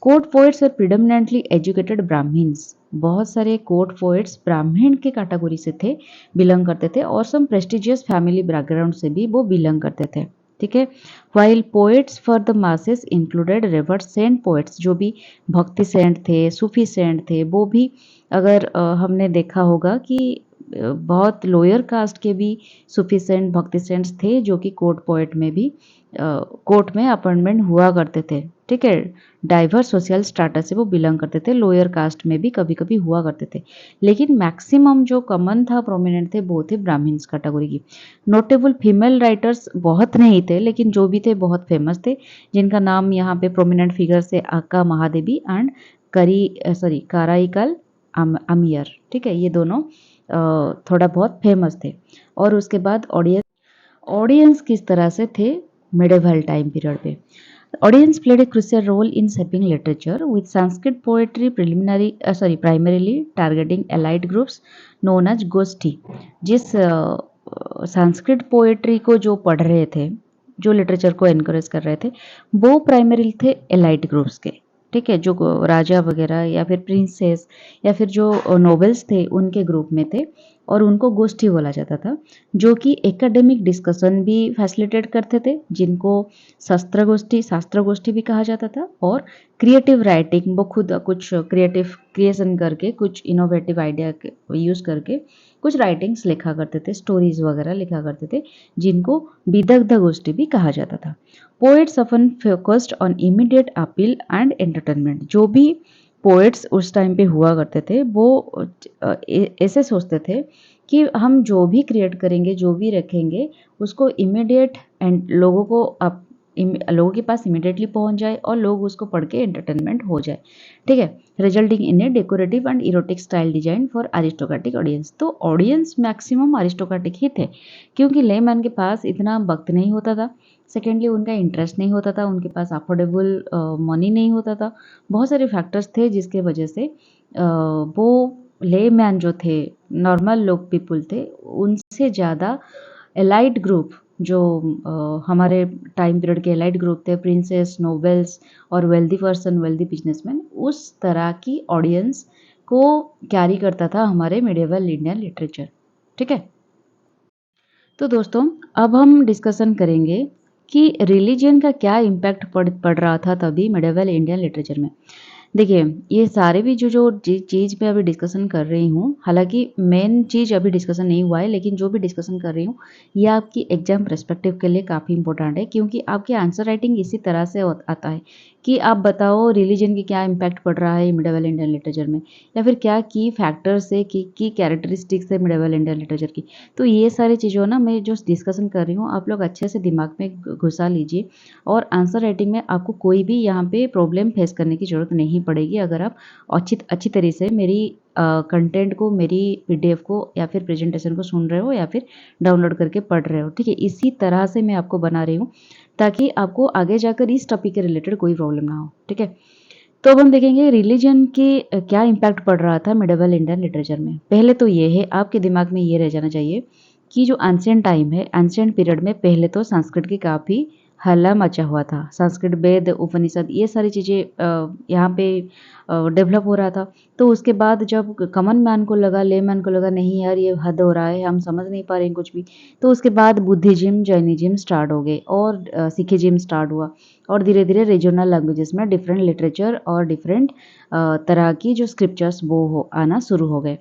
court poets are predominantly educated Brahmins. बहुत सारे कोर्ट पोएट्स ब्राह्मण के कैटेगरी से थे, बिलोंग करते थे, और सम प्रेस्टिजियस फैमिली बैकग्राउंड से भी वो बिलोंग करते थे, ठीक है। While poets for the masses included revered saint poets, जो भी भक्ति सेंट थे, सूफी सेंट थे, वो भी, अगर हमने देखा होगा कि बहुत लोअर कास्ट के भी सूफी सेंट, भक्ति सेंट्स थे, जो कि कोर्ट पोएट में भी कोर्ट में अपॉइंटमेंट हुआ करते थे, ठीक है। डाइवर्स सोशल स्टाटस से वो बिलोंग करते थे, लोअर कास्ट में भी कभी कभी हुआ करते थे, लेकिन मैक्सिमम जो कॉमन था, प्रोमिनेंट थे, वो थे ब्राह्मण्स कैटेगरी की। नोटेबल फीमेल राइटर्स बहुत नहीं थे, लेकिन जो भी थे बहुत फेमस थे, जिनका नाम यहाँ पे प्रोमिनेंट फिगर से अक्का महादेवी एंड काराइकल अमियर, ठीक है, ये दोनों थोड़ा बहुत फेमस थे। और उसके बाद ऑडियंस किस तरह से थे मिडिवल टाइम पीरियड पे। Audience played a crucial role in shaping literature, with Sanskrit poetry primarily targeting allied groups known as गोष्ठी। जिस संस्कृत पोएट्री को जो पढ़ रहे थे, जो लिटरेचर को एनकरेज कर रहे थे, वो प्राइमरी थे एलाइट ग्रुप्स के, ठीक है, जो राजा वगैरह या फिर प्रिंसेस या फिर जो नोबल्स थे उनके ग्रुप में थे, और उनको गोष्ठी बोला जाता था, जो कि एकेडमिक डिस्कशन भी फैसिलिटेट करते थे, जिनको शास्त्र गोष्ठी भी कहा जाता था, और क्रिएटिव राइटिंग, वो खुद कुछ क्रिएटिव क्रिएशन करके, कुछ इनोवेटिव आइडिया यूज़ करके कुछ राइटिंग्स लिखा करते थे, स्टोरीज वगैरह लिखा करते थे, जिनको विदग्ध गोष्ठी भी कहा जाता था। Poets often focused on immediate appeal and entertainment. जो भी पोएट्स उस टाइम पे हुआ करते थे वो ऐसे सोचते थे कि हम जो भी क्रिएट करेंगे, जो भी रखेंगे, उसको इमीडिएट एंड लोगों के पास इमीडिएटली पहुंच जाए और लोग उसको पढ़ के एंटरटेनमेंट हो जाए, ठीक है, resulting in A decorative and erotic style design for aristocratic audience. तो ऑडियंस मैक्सिमम अरिस्टोक्रेटिक ही थे, क्योंकि लेमैन के पास इतना वक्त नहीं होता था, सेकेंडली उनका इंटरेस्ट नहीं होता था, उनके पास अफोर्डेबल मनी नहीं होता था, बहुत सारे फैक्टर्स थे जिसके वजह से वो लेमैन जो थे, नॉर्मल लोग पीपल थे, उनसे ज़्यादा एलाइट ग्रुप, जो हमारे टाइम पीरियड के एलाइट ग्रुप थे, प्रिंसेस, नोबल्स और वेल्दी पर्सन, वेल्दी बिजनेसमैन, उस तरह की ऑडियंस को कैरी करता था हमारे मिडिवल इंडियन लिटरेचर, ठीक है। तो दोस्तों अब हम डिस्कशन करेंगे कि रिलीजन का क्या इम्पैक्ट पड़ रहा था तभी मिडिवल इंडियन लिटरेचर में। देखिए, ये सारे भी जो चीज़ मैं अभी डिस्कशन कर रही हूँ, हालांकि मेन चीज़ अभी डिस्कशन नहीं हुआ है, लेकिन जो भी डिस्कशन कर रही हूँ ये आपकी एग्जाम पर्सपेक्टिव के लिए काफ़ी इंपॉर्टेंट है, क्योंकि आपके आंसर राइटिंग इसी तरह से आता है कि आप बताओ रिलीजन की क्या इम्पैक्ट पड़ रहा है मिडिवल इंडियन लिटरेचर में, या फिर क्या की फैक्टर्स है, की कैरेक्टरिस्टिक्स है मिडिवल इंडियन लिटरेचर की। तो ये सारी चीज़ों ना मैं जो डिस्कशन कर रही हूँ आप लोग अच्छे से दिमाग में घुसा लीजिए, और आंसर राइटिंग में आपको कोई भी यहाँ पे प्रॉब्लम फेस करने की ज़रूरत नहीं पड़ेगी अगर आप अच्छी तरह से मेरी कंटेंट को, मेरी पीडीएफ को या फिर प्रेजेंटेशन को सुन रहे हो या फिर डाउनलोड करके पढ़ रहे हो, ठीक है। इसी तरह से मैं आपको बना रही हूँ ताकि आपको आगे जाकर इस टॉपिक के रिलेटेड कोई प्रॉब्लम ना हो, ठीक है। तो अब हम देखेंगे रिलीजन के क्या इम्पैक्ट पड़ रहा था मिडिवल इंडियन लिटरेचर में। पहले तो ये है, आपके दिमाग में ये रह जाना चाहिए कि जो एंशिएंट टाइम है, एंशिएंट पीरियड में पहले तो संस्कृत की काफ़ी हल्ला मचा हुआ था। संस्कृत, वेद, उपनिषद, ये सारी चीज़ें यहाँ पे डेवलप हो रहा था। तो उसके बाद जब कॉमन मैन को लगा, लेमैन को लगा नहीं यार ये हद हो रहा है, हम समझ नहीं पा रहे हैं कुछ भी, तो उसके बाद बुद्धिज्म, जैनिज्म स्टार्ट हो गए और सिखिज्म स्टार्ट हुआ, और धीरे धीरे रीजनल लैंग्वेजेस में डिफरेंट लिटरेचर और डिफरेंट तरह की जो स्क्रिप्चर्स वो आना शुरू हो गए।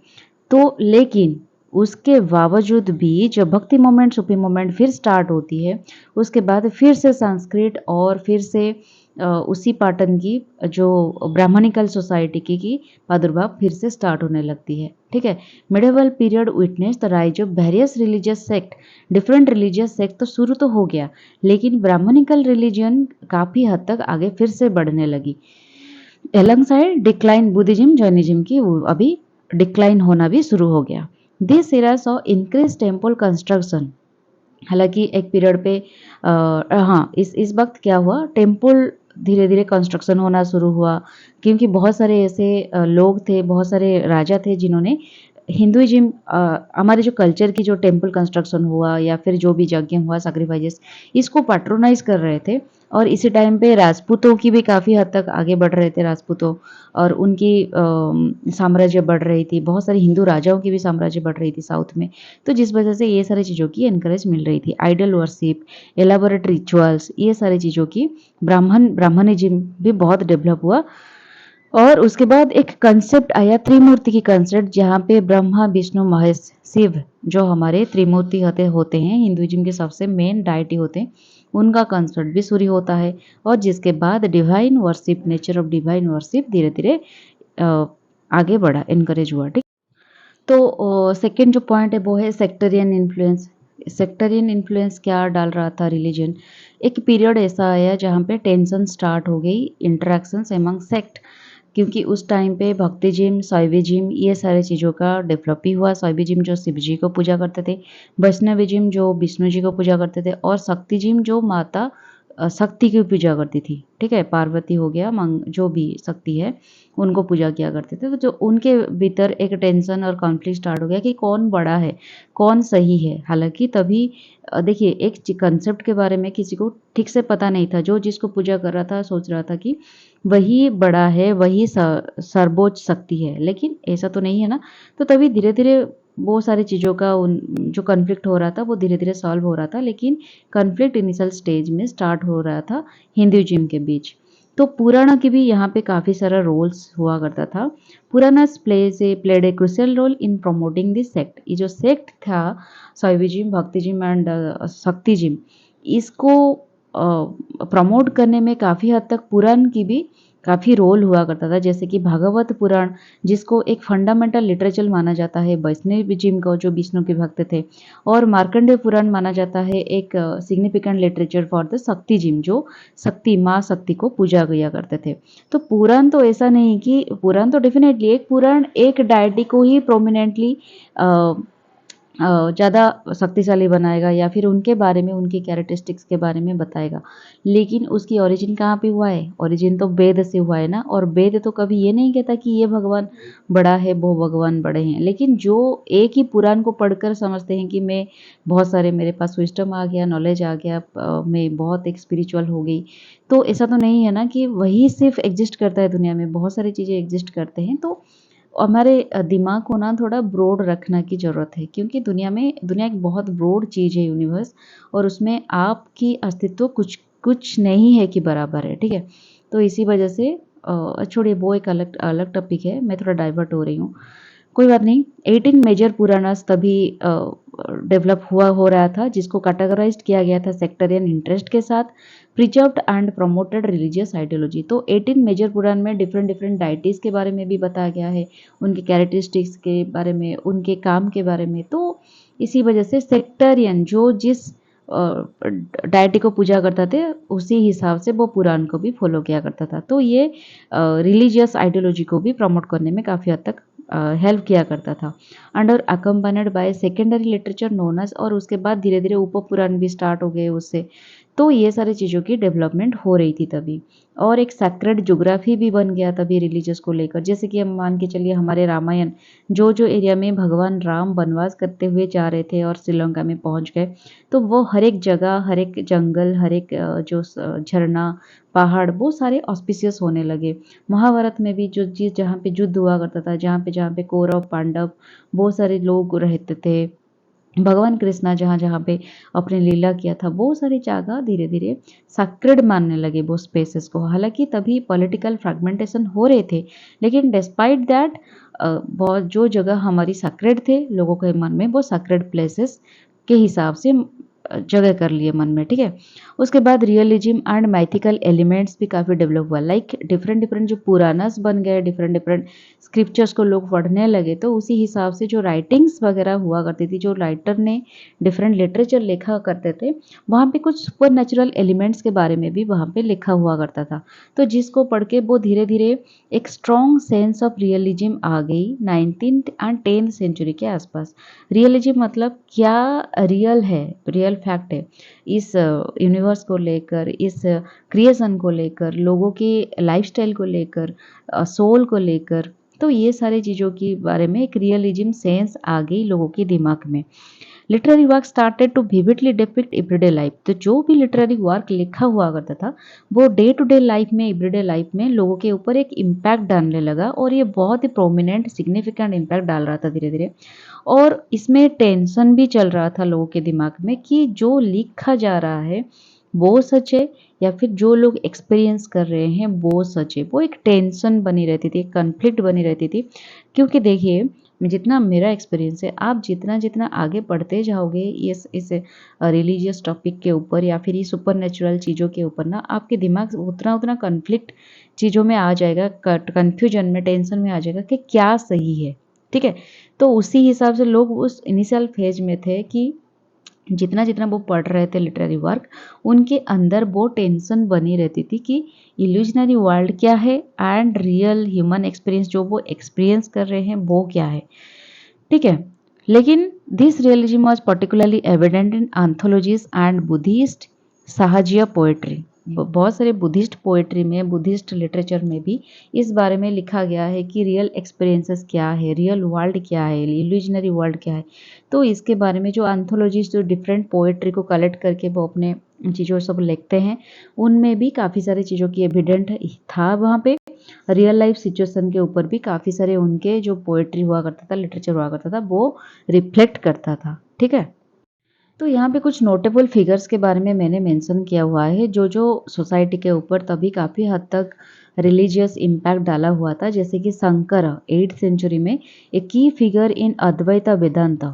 तो लेकिन उसके बावजूद भी जब भक्ति मोमेंट, सूफी मोमेंट फिर स्टार्ट होती है, उसके बाद फिर से संस्कृत और फिर से उसी पैटर्न की जो ब्राह्मणिकल सोसाइटी की प्रादुर्भाव फिर से स्टार्ट होने लगती है, ठीक है। Medieval period witness the rise of various religious sect, different religious sect तो शुरू तो हो गया, लेकिन ब्राह्मणिकल रिलीजन काफ़ी हद तक आगे फिर से बढ़ने लगी। Along side decline Buddhism, Jainism की अभी डिक्लाइन होना भी शुरू हो गया। This era saw increase temple construction. हालांकि एक पीरियड पे हाँ, इस वक्त क्या हुआ, टेम्पल धीरे धीरे कंस्ट्रक्शन होना शुरू हुआ, क्योंकि बहुत सारे ऐसे लोग थे, बहुत सारे राजा थे जिन्होंने हिंदुइज्म, हमारे जो कल्चर की जो टेम्पल कंस्ट्रक्शन हुआ या फिर जो भी यज्ञ हुआ, सैक्रिफाइसेस, इसको पैट्रोनाइज कर रहे थे। और इसी टाइम पे राजपूतों की भी काफ़ी हद तक आगे बढ़ रहे थे, राजपूतों और उनकी साम्राज्य बढ़ रही थी, बहुत सारे हिंदू राजाओं की भी साम्राज्य बढ़ रही थी साउथ में। तो जिस वजह से ये सारी चीज़ों की एनकरेज मिल रही थी, आइडल वर्शिप, एलाबोरेट रिचुअल्स, ये सारी चीज़ों की ब्राह्मणिज्म भी बहुत डेवलप हुआ। और उसके बाद एक कंसेप्ट आया त्रिमूर्ति की कंसेप्ट, जहाँ पे ब्रह्मा, विष्णु, महेश, शिव, जो हमारे त्रिमूर्ति होते हैं, हिंदुइज्म के सबसे मेन डायटी होते हैं, उनका कंसेप्ट भी शुरू होता है। और जिसके बाद divine worship, nature of divine worship धीरे धीरे आगे बढ़ा, इनकरेज हुआ, ठीक। तो सेकेंड जो पॉइंट है वो है सेक्टरियन इन्फ्लुएंस। सेक्टरियन इन्फ्लुएंस क्या डाल रहा था रिलीजन, एक पीरियड ऐसा आया जहाँ पे टेंशन स्टार्ट हो गई, इंटरेक्शंस एमंग सेक्ट, क्योंकि उस टाइम पे भक्तिजिम, शैविज्म ये सारी चीज़ों का डेवलप भी हुआ। शैविज्म जो शिव जी को पूजा करते थे, वैष्णविज्म जो विष्णु जी को पूजा करते थे और शक्तिजिम जो माता शक्ति की पूजा करती थी, ठीक है? पार्वती हो गया, जो भी शक्ति है, उनको पूजा किया करते थे। तो जो उनके भीतर एक टेंशन और कॉन्फ्लिक्ट स्टार्ट हो गया कि कौन बड़ा है, कौन सही है। हालाँकि तभी देखिए एक कंसेप्ट के बारे में किसी को ठीक से पता नहीं था। जो जिसको पूजा कर रहा था सोच रहा था कि वही बड़ा है, वही सर्वोच्च शक्ति है, लेकिन ऐसा तो नहीं है ना। तो तभी धीरे-धीरे वो सारी चीज़ों का जो कॉन्फ्लिक्ट हो रहा था वो धीरे-धीरे सॉल्व हो रहा था, लेकिन कॉन्फ्लिक्ट इनिशियल स्टेज में स्टार्ट हो रहा था हिंदुइज़्म के बीच। तो पुराणों की भी यहाँ पे काफ़ी सारा रोल्स हुआ करता था। Puranas played a crucial role in promoting this sect. ये जो सेक्ट था शैविज्म, भक्तिज्म एंड शक्तिज्म, इसको प्रमोट करने में काफ़ी हद तक पुराण की भी काफ़ी रोल हुआ करता था। जैसे कि भागवत पुराण, जिसको एक फंडामेंटल लिटरेचर माना जाता है वैष्णविज्म को, जो विष्णु के भक्त थे, और मार्कंडेय पुराण माना जाता है एक सिग्निफिकेंट लिटरेचर फॉर द शक्तिज्म, जो शक्ति माँ शक्ति को पूजा किया करते थे। तो पुराण तो ऐसा नहीं कि पुराण तो डेफिनेटली एक पुराण एक डायटी को ही प्रोमिनेंटली ज़्यादा शक्तिशाली बनाएगा या फिर उनके बारे में, उनकी कैरेक्टरिस्टिक्स के बारे में बताएगा। लेकिन उसकी ओरिजिन कहाँ पे हुआ है? ओरिजिन तो वेद से हुआ है ना। और वेद तो कभी ये नहीं कहता कि ये भगवान बड़ा है, वो भगवान बड़े हैं। लेकिन जो एक ही पुराण को पढ़कर समझते हैं कि मैं बहुत सारे, मेरे पास विज़डम आ गया, नॉलेज आ गया, मैं बहुत एक स्पिरिचुअल हो गई। तो ऐसा तो नहीं है ना कि वही सिर्फ़ एग्ज़िस्ट करता है दुनिया में, बहुत सारी चीज़ें एग्ज़िस्ट करते हैं। तो हमारे दिमाग को ना थोड़ा ब्रॉड रखने की ज़रूरत है, क्योंकि दुनिया एक बहुत ब्रॉड चीज़ है यूनिवर्स, और उसमें आपकी अस्तित्व कुछ कुछ नहीं है कि बराबर है, ठीक है? तो इसी वजह से छोड़िए, वो एक अलग अलग टॉपिक है, मैं थोड़ा डाइवर्ट हो रही हूँ। कोई बात नहीं। 18 मेजर पुरानास तभी डेवलप हो रहा था, जिसको कैटेगराइज्ड किया गया था सेक्टरियन इंटरेस्ट के साथ, preserved and promoted religious ideology. तो 18 मेजर पुराण में डिफरेंट डिफरेंट डाइटीज़ के बारे में भी बताया गया है, उनके कैरेक्टरिस्टिक्स के बारे में, उनके काम के बारे में। तो इसी वजह से सेक्टरियन जो जिस डायटी को पूजा करता थे, उसी हिसाब से वो पुराण को भी फॉलो किया करता था। तो ये रिलीजियस आइडियोलॉजी को भी प्रमोट करने में काफ़ी हद तक हेल्प किया करता था। Under accompanied by secondary literature known as, और उसके बाद धीरे धीरे उप पुराण भी स्टार्ट हो गए उससे। तो ये सारी चीज़ों की डेवलपमेंट हो रही थी तभी। और एक सैक्रेड ज्योग्राफी भी बन गया तभी रिलीजियस को लेकर। जैसे कि हम मान के चलिए, हमारे रामायण जो जो एरिया में भगवान राम वनवास करते हुए जा रहे थे और श्रीलंका में पहुंच गए, तो वो हर एक जगह, हर एक जंगल, हर एक जो झरना, पहाड़, वो सारे ऑस्पिशियस होने लगे। महाभारत में भी जो चीज़ जहाँ पे युद्ध हुआ करता था, जहाँ पे कौरव पांडव बहुत सारे लोग रहते थे, भगवान कृष्णा जहाँ जहाँ पे अपने लीला किया था, वो सारी जगह धीरे धीरे सैक्रेड मानने लगे वो स्पेसेस को। हालांकि तभी पॉलिटिकल फ्रैगमेंटेशन हो रहे थे, लेकिन डिस्पाइट दैट बहुत जो जगह हमारी सैक्रेड थे लोगों के मन में, वो सैक्रेड प्लेसेस के हिसाब से जगह कर लिए मन में, ठीक है। उसके बाद रियलिज्म एंड मैथिकल एलिमेंट्स भी काफ़ी डेवलप हुआ। लाइक डिफरेंट डिफरेंट जो पुरानास बन गए, डिफरेंट डिफरेंट स्क्रिप्चर्स को लोग पढ़ने लगे, तो उसी हिसाब से जो राइटिंग्स वगैरह हुआ करती थी, जो राइटर ने डिफरेंट लिटरेचर लिखा करते थे, वहाँ पे कुछ सुपर नेचुरल एलिमेंट्स के बारे में भी वहाँ पे लिखा हुआ करता था। तो जिसको पढ़ के वो धीरे धीरे एक स्ट्रॉन्ग सेंस ऑफ रियलिज्म आ गई 19th एंड 10th सेंचुरी के आसपास। रियलिज्म मतलब क्या रियल है, रियल फैक्ट है इस यूनिवर्स को लेकर, इस क्रिएशन को लेकर, लोगों की लाइफस्टाइल को लेकर, सोल को लेकर। तो ये सारी चीज़ों के बारे में एक रियलिज्म सेंस आ गई लोगों के दिमाग में। Literary work started to vividly depict everyday life. तो जो भी लिटरेरी वर्क लिखा हुआ करता था, वो डे टू डे लाइफ में, एवरीडे लाइफ में लोगों के ऊपर एक इम्पैक्ट डालने लगा, और ये बहुत ही प्रोमिनेंट सिग्निफिकेंट इम्पैक्ट डाल रहा था धीरे धीरे। और इसमें टेंशन भी चल रहा था लोगों के दिमाग में कि जो लिखा जा रहा है वो सच है, या फिर जो लोग एक्सपीरियंस कर रहे हैं वो सच है। वो एक टेंशन बनी रहती थी, एक कन्फ्लिक्ट बनी रहती थी। क्योंकि देखिए, जितना मेरा एक्सपीरियंस है, आप जितना जितना आगे बढ़ते जाओगे इस रिलीजियस टॉपिक के ऊपर या फिर ये सुपर नेचुरल चीज़ों के ऊपर ना, आपके दिमाग उतना उतना कन्फ्लिक्ट चीज़ों में आ जाएगा, कन्फ्यूजन में, टेंशन में आ जाएगा कि क्या सही है, ठीक है। तो उसी हिसाब से लोग उस इनिशियल फेज में थे कि जितना जितना वो पढ़ रहे थे लिटरेरी वर्क, उनके अंदर वो टेंशन बनी रहती थी कि इल्यूजनरी वर्ल्ड क्या है एंड रियल ह्यूमन एक्सपीरियंस जो वो एक्सपीरियंस कर रहे हैं वो क्या है। ठीक है। लेकिन this realism was particularly evident in anthologies and Buddhist Sahajiya poetry. बहुत सारे बुद्धिस्ट पोएट्री में, बुद्धिस्ट लिटरेचर में भी इस बारे में लिखा गया है कि रियल एक्सपीरियंसेस क्या है, रियल वर्ल्ड क्या है, इल्यूजनरी वर्ल्ड क्या है। तो इसके बारे में जो आंथोलॉजीज जो डिफरेंट पोएट्री को कलेक्ट करके वो अपने चीज़ों सब लिखते हैं, उनमें भी काफ़ी सारी चीज़ों की एविडेंट था वहाँ पे। रियल लाइफ सिचुएशन के ऊपर भी काफ़ी सारे उनके जो पोएट्री हुआ करता था, लिटरेचर हुआ करता था, वो रिफ्लेक्ट करता था। ठीक है। तो यहाँ पे कुछ नोटेबल फिगर्स के बारे में मैंने मेंशन किया हुआ है जो जो सोसाइटी के ऊपर तभी काफ़ी हद तक रिलीजियस इम्पैक्ट डाला हुआ था। जैसे कि शंकर 8th सेंचुरी में ए की फिगर इन अद्वैत वेदांत।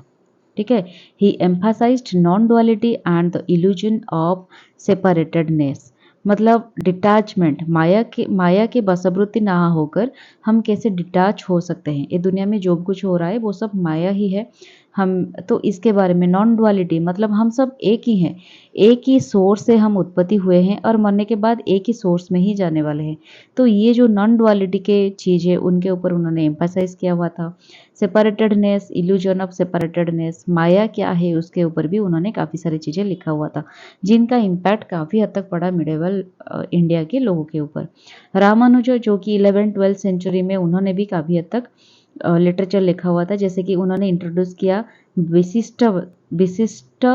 ठीक है। He emphasized non duality and the illusion of separatedness. मतलब डिटैचमेंट, माया के वशवर्ती ना होकर हम कैसे डिटैच हो सकते हैं। ये दुनिया में जो कुछ हो रहा है वो सब माया ही है। हम तो इसके बारे में नॉन डुअलिटी मतलब हम सब एक ही हैं, एक ही सोर्स से हम उत्पत्ति हुए हैं और मरने के बाद एक ही सोर्स में ही जाने वाले हैं। तो ये जो नॉन डुअलिटी के चीज़ है उनके ऊपर उन्होंने एम्फासाइज किया हुआ था। सेपरेटेडनेस, इल्यूजन ऑफ सेपरेटेडनेस, माया क्या है उसके ऊपर भी उन्होंने काफ़ी सारी चीज़ें लिखा हुआ था, जिनका इम्पैक्ट काफ़ी हद तक पड़ा मिडेवल इंडिया के लोगों के ऊपर। रामानुजा जो कि 11th-12th सेंचुरी में उन्होंने भी काफ़ी हद तक लिटरेचर लिखा हुआ था। जैसे कि उन्होंने इंट्रोड्यूस किया विशिष्ट विशिष्ट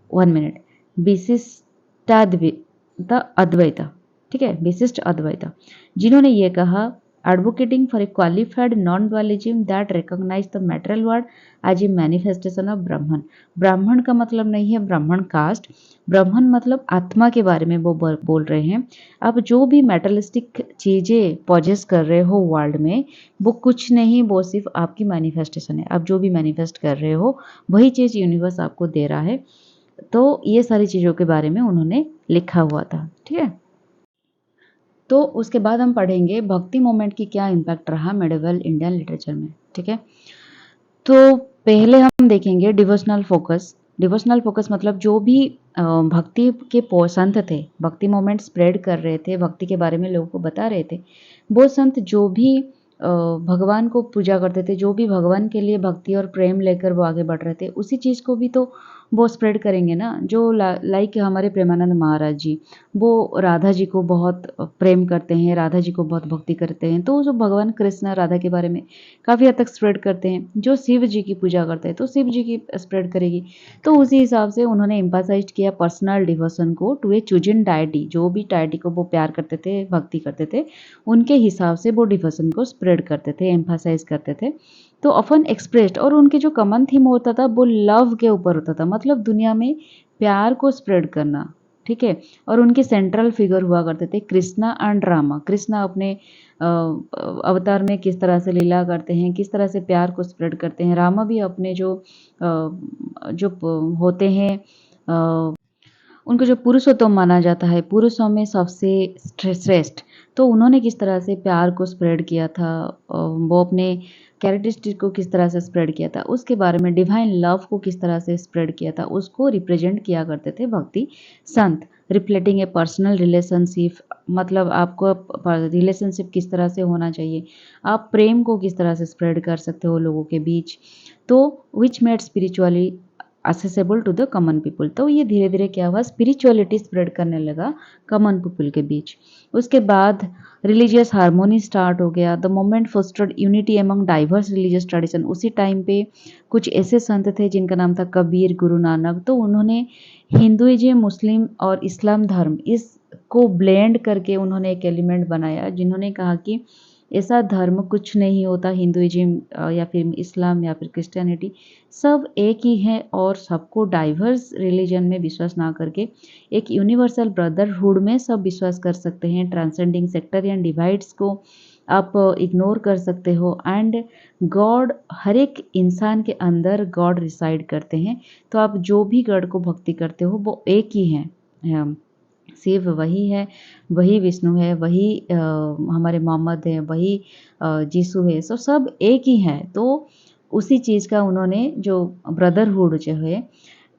वन मिनट विशिष्टाद्वैत अद्वैत। ठीक है, विशिष्ट अद्वैत, जिन्होंने ये कहा advocating for a qualified non-dualism that recognize the material world as a manifestation of ब्राह्मण। ब्राह्मण का मतलब नहीं है ब्राह्मण कास्ट, ब्राह्मण मतलब आत्मा के बारे में वो बोल रहे हैं। अब जो भी मेटलिस्टिक चीज़ें पॉजेस कर रहे हो वर्ल्ड में, वो कुछ नहीं, वो सिर्फ आपकी मैनिफेस्टेशन है। आप जो भी मैनिफेस्ट कर रहे हो वही चीज़ यूनिवर्स आपको दे रहा है। तो ये सारी चीज़ों के बारे में उन्होंने लिखा हुआ था। ठीक है। तो उसके बाद हम पढ़ेंगे भक्ति मूवमेंट की क्या इम्पैक्ट रहा मेडिवल इंडियन लिटरेचर में। ठीक है। तो पहले हम देखेंगे डिवोशनल फोकस। डिवोशनल फोकस मतलब जो भी भक्ति के संत थे, भक्ति मूवमेंट स्प्रेड कर रहे थे, भक्ति के बारे में लोगों को बता रहे थे, वो संत जो भी भगवान को पूजा करते थे, जो भी भगवान के लिए भक्ति और प्रेम लेकर वो आगे बढ़ रहे थे, उसी चीज़ को भी तो वो स्प्रेड करेंगे ना। जो लाइक हमारे प्रेमानंद महाराज जी, वो राधा जी को बहुत प्रेम करते हैं, राधा जी को बहुत भक्ति करते हैं, तो जो भगवान कृष्ण राधा के बारे में काफ़ी हद तक स्प्रेड करते हैं। जो शिव जी की पूजा करते हैं तो शिव जी की स्प्रेड करेगी। तो उसी हिसाब से उन्होंने एम्फासाइज किया पर्सनल डिवोशन को टू ए चूजन डायटी। जो भी डायटी को वो प्यार करते थे, भक्ति करते थे, उनके हिसाब से वो डिवोशन को स्प्रेड करते थे, एम्फासाइज करते थे। तो ऑफन एक्सप्रेस्ड, और उनके जो कॉमन थीम होता था वो लव के ऊपर होता था, मतलब दुनिया में प्यार को स्प्रेड करना। ठीक है। और उनके सेंट्रल फिगर हुआ करते थे कृष्णा एंड रामा। कृष्णा अपने अवतार में किस तरह से लीला करते हैं, किस तरह से प्यार को स्प्रेड करते हैं। रामा भी अपने जो होते हैं, उनको जो पुरुषोत्तम माना जाता है, पुरुषों में सबसे श्रेष्ठ, तो उन्होंने किस तरह से प्यार को स्प्रेड किया था, वो अपने कैरेक्टरिस्टिक को किस तरह से स्प्रेड किया था, उसके बारे में डिवाइन लव को किस तरह से स्प्रेड किया था, उसको रिप्रेजेंट किया करते थे भक्ति संत। रिफ्लेक्टिंग ए पर्सनल रिलेशनशिप, मतलब आपको रिलेशनशिप किस तरह से होना चाहिए, आप प्रेम को किस तरह से स्प्रेड कर सकते हो लोगों के बीच। तो which made spiritually accessible to the common people. तो ये धीरे धीरे क्या हुआ, स्पिरिचुअलिटी स्प्रेड करने लगा कॉमन पीपल के बीच। उसके बाद रिलीजियस हार्मोनी स्टार्ट हो गया। The moment fostered unity among diverse religious tradition. उसी टाइम पे कुछ ऐसे संत थे जिनका नाम था कबीर, गुरु नानक। तो उन्होंने हिंदुइज्म, मुस्लिम और इस्लाम धर्म इसको ब्लेंड करके उन्होंने एक एलिमेंट बनाया, जिन्होंने कहा कि ऐसा धर्म कुछ नहीं होता, हिंदुइज्म या फिर इस्लाम या फिर क्रिश्चियनिटी, सब एक ही है। और सबको डाइवर्स रिलीजन में विश्वास ना करके एक यूनिवर्सल ब्रदरहुड में सब विश्वास कर सकते हैं। ट्रांसेंडिंग सेक्टरियन डिवाइड्स को आप इग्नोर कर सकते हो। एंड गॉड, हर एक इंसान के अंदर गॉड रिसाइड करते हैं। तो आप जो भी गॉड को भक्ति करते हो वो एक ही है, शिव वही है, वही विष्णु है, वही हमारे मोहम्मद है, वही जीसू है। सो सब एक ही हैं। तो उसी चीज़ का उन्होंने जो ब्रदरहुड जो है,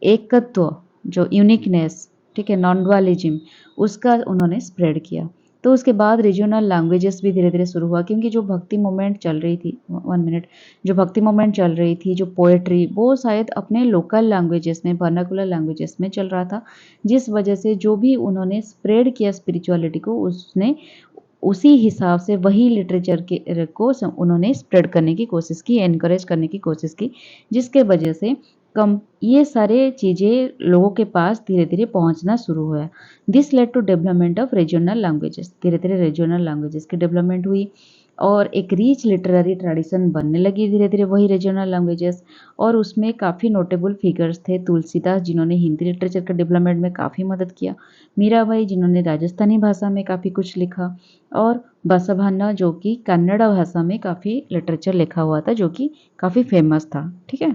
एकत्व, जो यूनिकनेस, ठीक है, नॉन डुअलिज्म, उसका उन्होंने स्प्रेड किया। तो उसके बाद रीजनल लैंग्वेजेस भी धीरे-धीरे शुरू हुआ, क्योंकि जो भक्ति मूवमेंट चल रही थी, 1 मिनट, जो भक्ति मूवमेंट चल रही थी, जो पोएट्री, वो शायद अपने लोकल लैंग्वेजेस में, वर्नाकुलर लैंग्वेजेस में चल रहा था, जिस वजह से जो भी उन्होंने स्प्रेड किया स्पिरिचुअलिटी को, उसने उसी हिसाब से वही लिटरेचर के को उन्होंने स्प्रेड करने की कोशिश की, एनकरेज करने की कोशिश की, जिसके वजह से कम ये सारे चीज़ें लोगों के पास धीरे-धीरे पहुंचना शुरू हुआ। This led to development of regional languages. धीरे-धीरे रीजनल लैंग्वेजेस की डेवलपमेंट हुई और एक रिच लिटरेरी ट्रेडिशन बनने लगी धीरे-धीरे वही रीजनल लैंग्वेजेस, और उसमें काफ़ी नोटेबल फिगर्स थे। तुलसीदास, जिन्होंने हिंदी लिटरेचर के डेवलपमेंट में काफ़ी मदद किया, मीराबाई, जिन्होंने राजस्थानी भाषा में काफ़ी कुछ लिखा, और बसभान्ना, जो कि कन्नड़ भाषा में काफ़ी लिटरेचर लिखा हुआ था, जो कि काफ़ी फेमस था। ठीक है।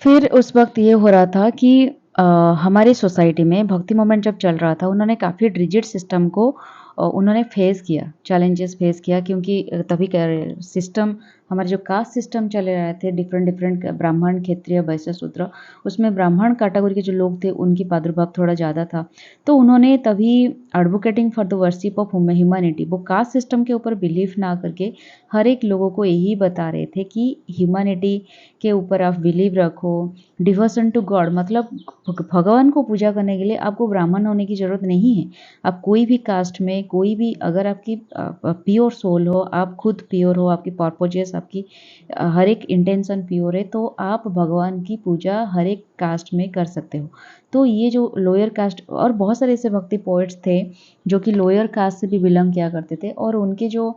फिर उस वक़्त ये हो रहा था कि हमारी सोसाइटी में भक्ति मूवमेंट जब चल रहा था, उन्होंने काफ़ी रिजिड सिस्टम को उन्होंने फेस किया, चैलेंजेस फेस किया, क्योंकि तभी सिस्टम, हमारे जो कास्ट सिस्टम चले रहे थे, डिफरेंट ब्राह्मण, क्षत्रिय, वैश्य, शूद्र, उसमें ब्राह्मण कैटेगरी के जो लोग थे, उनकी प्रादुर्भाव थोड़ा ज़्यादा था। तो उन्होंने तभी advocating for the worship of humanity, वो कास्ट सिस्टम के ऊपर बिलीव ना करके हर एक लोगों को यही बता रहे थे कि ह्यूमैनिटी के ऊपर आप बिलीव रखो, डिवोशन टू गॉड, मतलब भगवान को पूजा करने के लिए आपको ब्राह्मण होने की ज़रूरत नहीं है। आप कोई भी कास्ट में, कोई भी, अगर आपकी प्योर सोल हो, आप खुद प्योर हो, आपकी पर्पजेस, आपकी हर एक इंटेंशन प्योर है, तो आप भगवान की पूजा हर एक कास्ट में कर सकते हो। तो ये जो लोअर कास्ट, और बहुत सारे ऐसे भक्ति पोएट्स थे जो कि लोअर कास्ट से भी बिलोंग किया करते थे, और उनके जो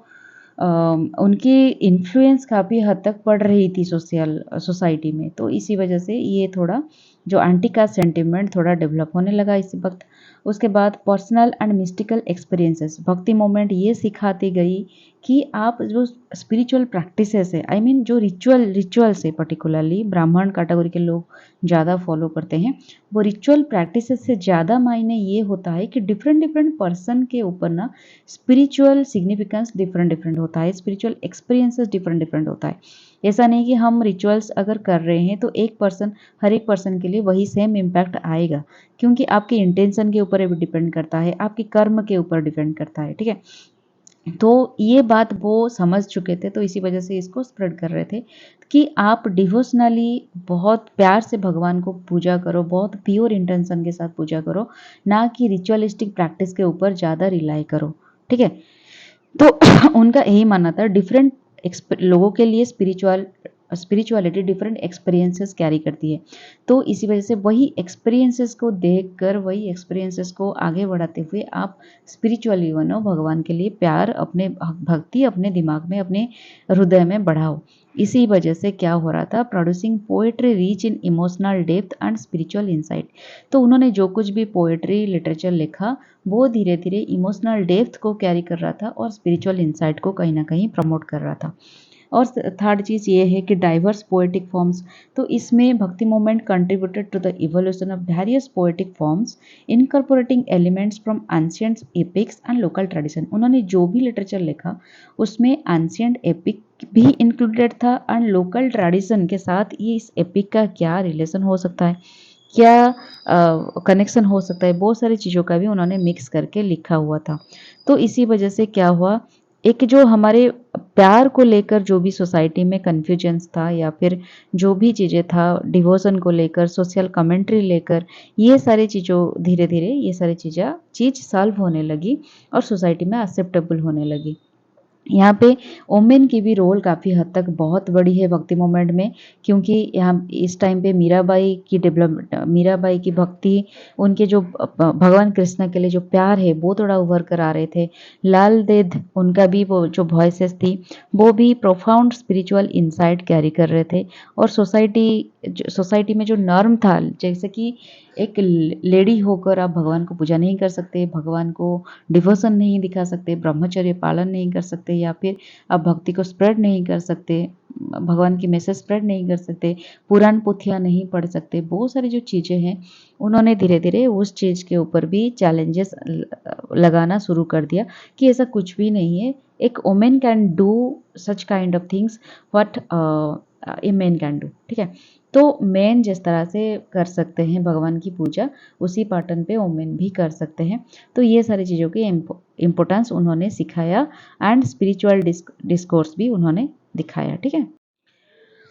उनकी इन्फ्लुएंस काफ़ी हद तक पड़ रही थी सोसाइटी में। तो इसी वजह से ये थोड़ा जो एंटी कास्ट सेंटिमेंट थोड़ा डेवलप होने लगा इसी वक्त। उसके बाद पर्सनल एंड मिस्टिकल एक्सपीरियंसेस, भक्ति मोमेंट ये सिखाती गई कि आप जो स्पिरिचुअल प्रैक्टिसेस है, आई मीन जो रिचुअल्स है, पर्टिकुलरली ब्राह्मण कैटेगरी के लोग ज़्यादा फॉलो करते हैं, वो रिचुअल प्रैक्टिसेस से ज़्यादा मायने ये होता है कि डिफरेंट पर्सन के ऊपर ना स्पिरिचुअल सिग्निफिकेंस डिफरेंट होता है, स्पिरिचुअल एक्सपीरियंसेस डिफरेंट होता है। ऐसा नहीं कि हम रिचुअल्स अगर कर रहे हैं तो हर एक पर्सन के लिए वही सेम इम्पैक्ट आएगा, क्योंकि आपके इंटेंशन के ऊपर भी डिपेंड करता है, आपके कर्म के ऊपर डिपेंड करता है। ठीक है। तो ये बात वो समझ चुके थे, तो इसी वजह से इसको स्प्रेड कर रहे थे कि आप डिवोशनली बहुत प्यार से भगवान को पूजा करो, बहुत प्योर इंटेंशन के साथ पूजा करो, ना कि रिचुअलिस्टिक प्रैक्टिस के ऊपर ज़्यादा रिलाई करो। ठीक है। तो उनका यही मानना था, डिफरेंट लोगों के लिए स्पिरिचुअलिटी डिफरेंट एक्सपीरियंसेस कैरी करती है। तो इसी वजह से वही एक्सपीरियंसेस को देखकर, वही एक्सपीरियंसेस को आगे बढ़ाते हुए आप स्पिरिचुअली बनो, भगवान के लिए प्यार, अपने भक्ति अपने दिमाग में, अपने हृदय में बढ़ाओ। इसी वजह से क्या हो रहा था, producing poetry reach in emotional depth and spiritual insight. तो उन्होंने जो कुछ भी पोएट्री लिटरेचर लिखा, वो धीरे धीरे इमोशनल डेप्थ को कैरी कर रहा था और स्पिरिचुअल इंसाइट को कहीं ना कहीं प्रमोट कर रहा था। और थर्ड चीज़ ये है कि डाइवर्स पोएटिक फॉर्म्स, तो इसमें Bhakti movement contributed to the evolution of various poetic forms incorporating elements from ancient epics and local tradition. उन्होंने जो भी लिटरेचर लिखा उसमें एंशिएंट एपिक भी इंक्लूडेड था, एंड लोकल ट्रेडिशन के साथ ये इस एपिक का क्या रिलेशन हो सकता है, क्या कनेक्शन हो सकता है, बहुत सारी चीज़ों का भी उन्होंने मिक्स करके लिखा हुआ था। तो इसी वजह से क्या हुआ, एक जो हमारे प्यार को लेकर जो भी सोसाइटी में कन्फ्यूजन्स था, या फिर जो भी चीज़ें था डिवोशन को लेकर, सोशल कमेंट्री लेकर, ये सारी चीज़ों धीरे धीरे ये सारी चीज़ सॉल्व होने लगी और सोसाइटी में एक्सेप्टेबल होने लगी। यहाँ पे वोमेन की भी रोल काफ़ी हद तक बहुत बड़ी है भक्ति मूवमेंट में, क्योंकि यहाँ इस टाइम पे मीराबाई की भक्ति, उनके जो भगवान कृष्ण के लिए जो प्यार है वो थोड़ा उभर कर आ रहे थे। लाल देद, उनका भी वो जो वॉइसेस थी वो भी प्रोफाउंड स्पिरिचुअल इंसाइट कैरी कर रहे थे। और सोसाइटी में जो नॉर्म था, जैसे कि एक लेडी होकर आप भगवान को पूजा नहीं कर सकते, भगवान को डिवोशन नहीं दिखा सकते, ब्रह्मचर्य पालन नहीं कर सकते, या फिर आप भक्ति को स्प्रेड नहीं कर सकते, भगवान की मैसेज स्प्रेड नहीं कर सकते, पुराण पोथियाँ नहीं पढ़ सकते, बहुत सारी जो चीज़ें हैं, उन्होंने धीरे धीरे उस चीज़ के ऊपर भी चैलेंजेस लगाना शुरू कर दिया कि ऐसा कुछ भी नहीं है, एक women can do such kind of things, but a man can do, ठीक है। तो मैन जिस तरह से कर सकते हैं भगवान की पूजा, उसी पैटर्न पे वुमेन भी कर सकते हैं। तो ये सारी चीज़ों की इम्पोर्टेंस उन्होंने सिखाया एंड स्पिरिचुअल डिस्कोर्स भी उन्होंने दिखाया, ठीक है।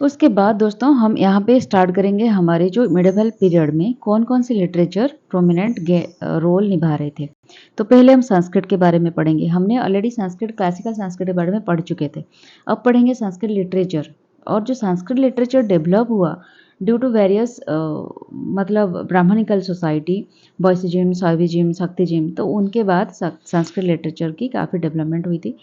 उसके बाद दोस्तों हम यहाँ पे स्टार्ट करेंगे हमारे जो मिडिवल पीरियड में कौन कौन से लिटरेचर प्रोमिनेंट रोल निभा रहे थे। तो पहले हम संस्कृत के बारे में पढ़ेंगे। हमने ऑलरेडी संस्कृत, क्लासिकल संस्कृत के बारे में पढ़ चुके थे। अब पढ़ेंगे संस्कृत लिटरेचर। और जो संस्कृत लिटरेचर डेवलप हुआ ड्यू टू वेरियस मतलब ब्राह्मणिकल सोसाइटी, बॉयसिज्म, शैविज्म, शक्तिज्म, तो उनके बाद संस्कृत लिटरेचर की काफ़ी डेवलपमेंट हुई थी।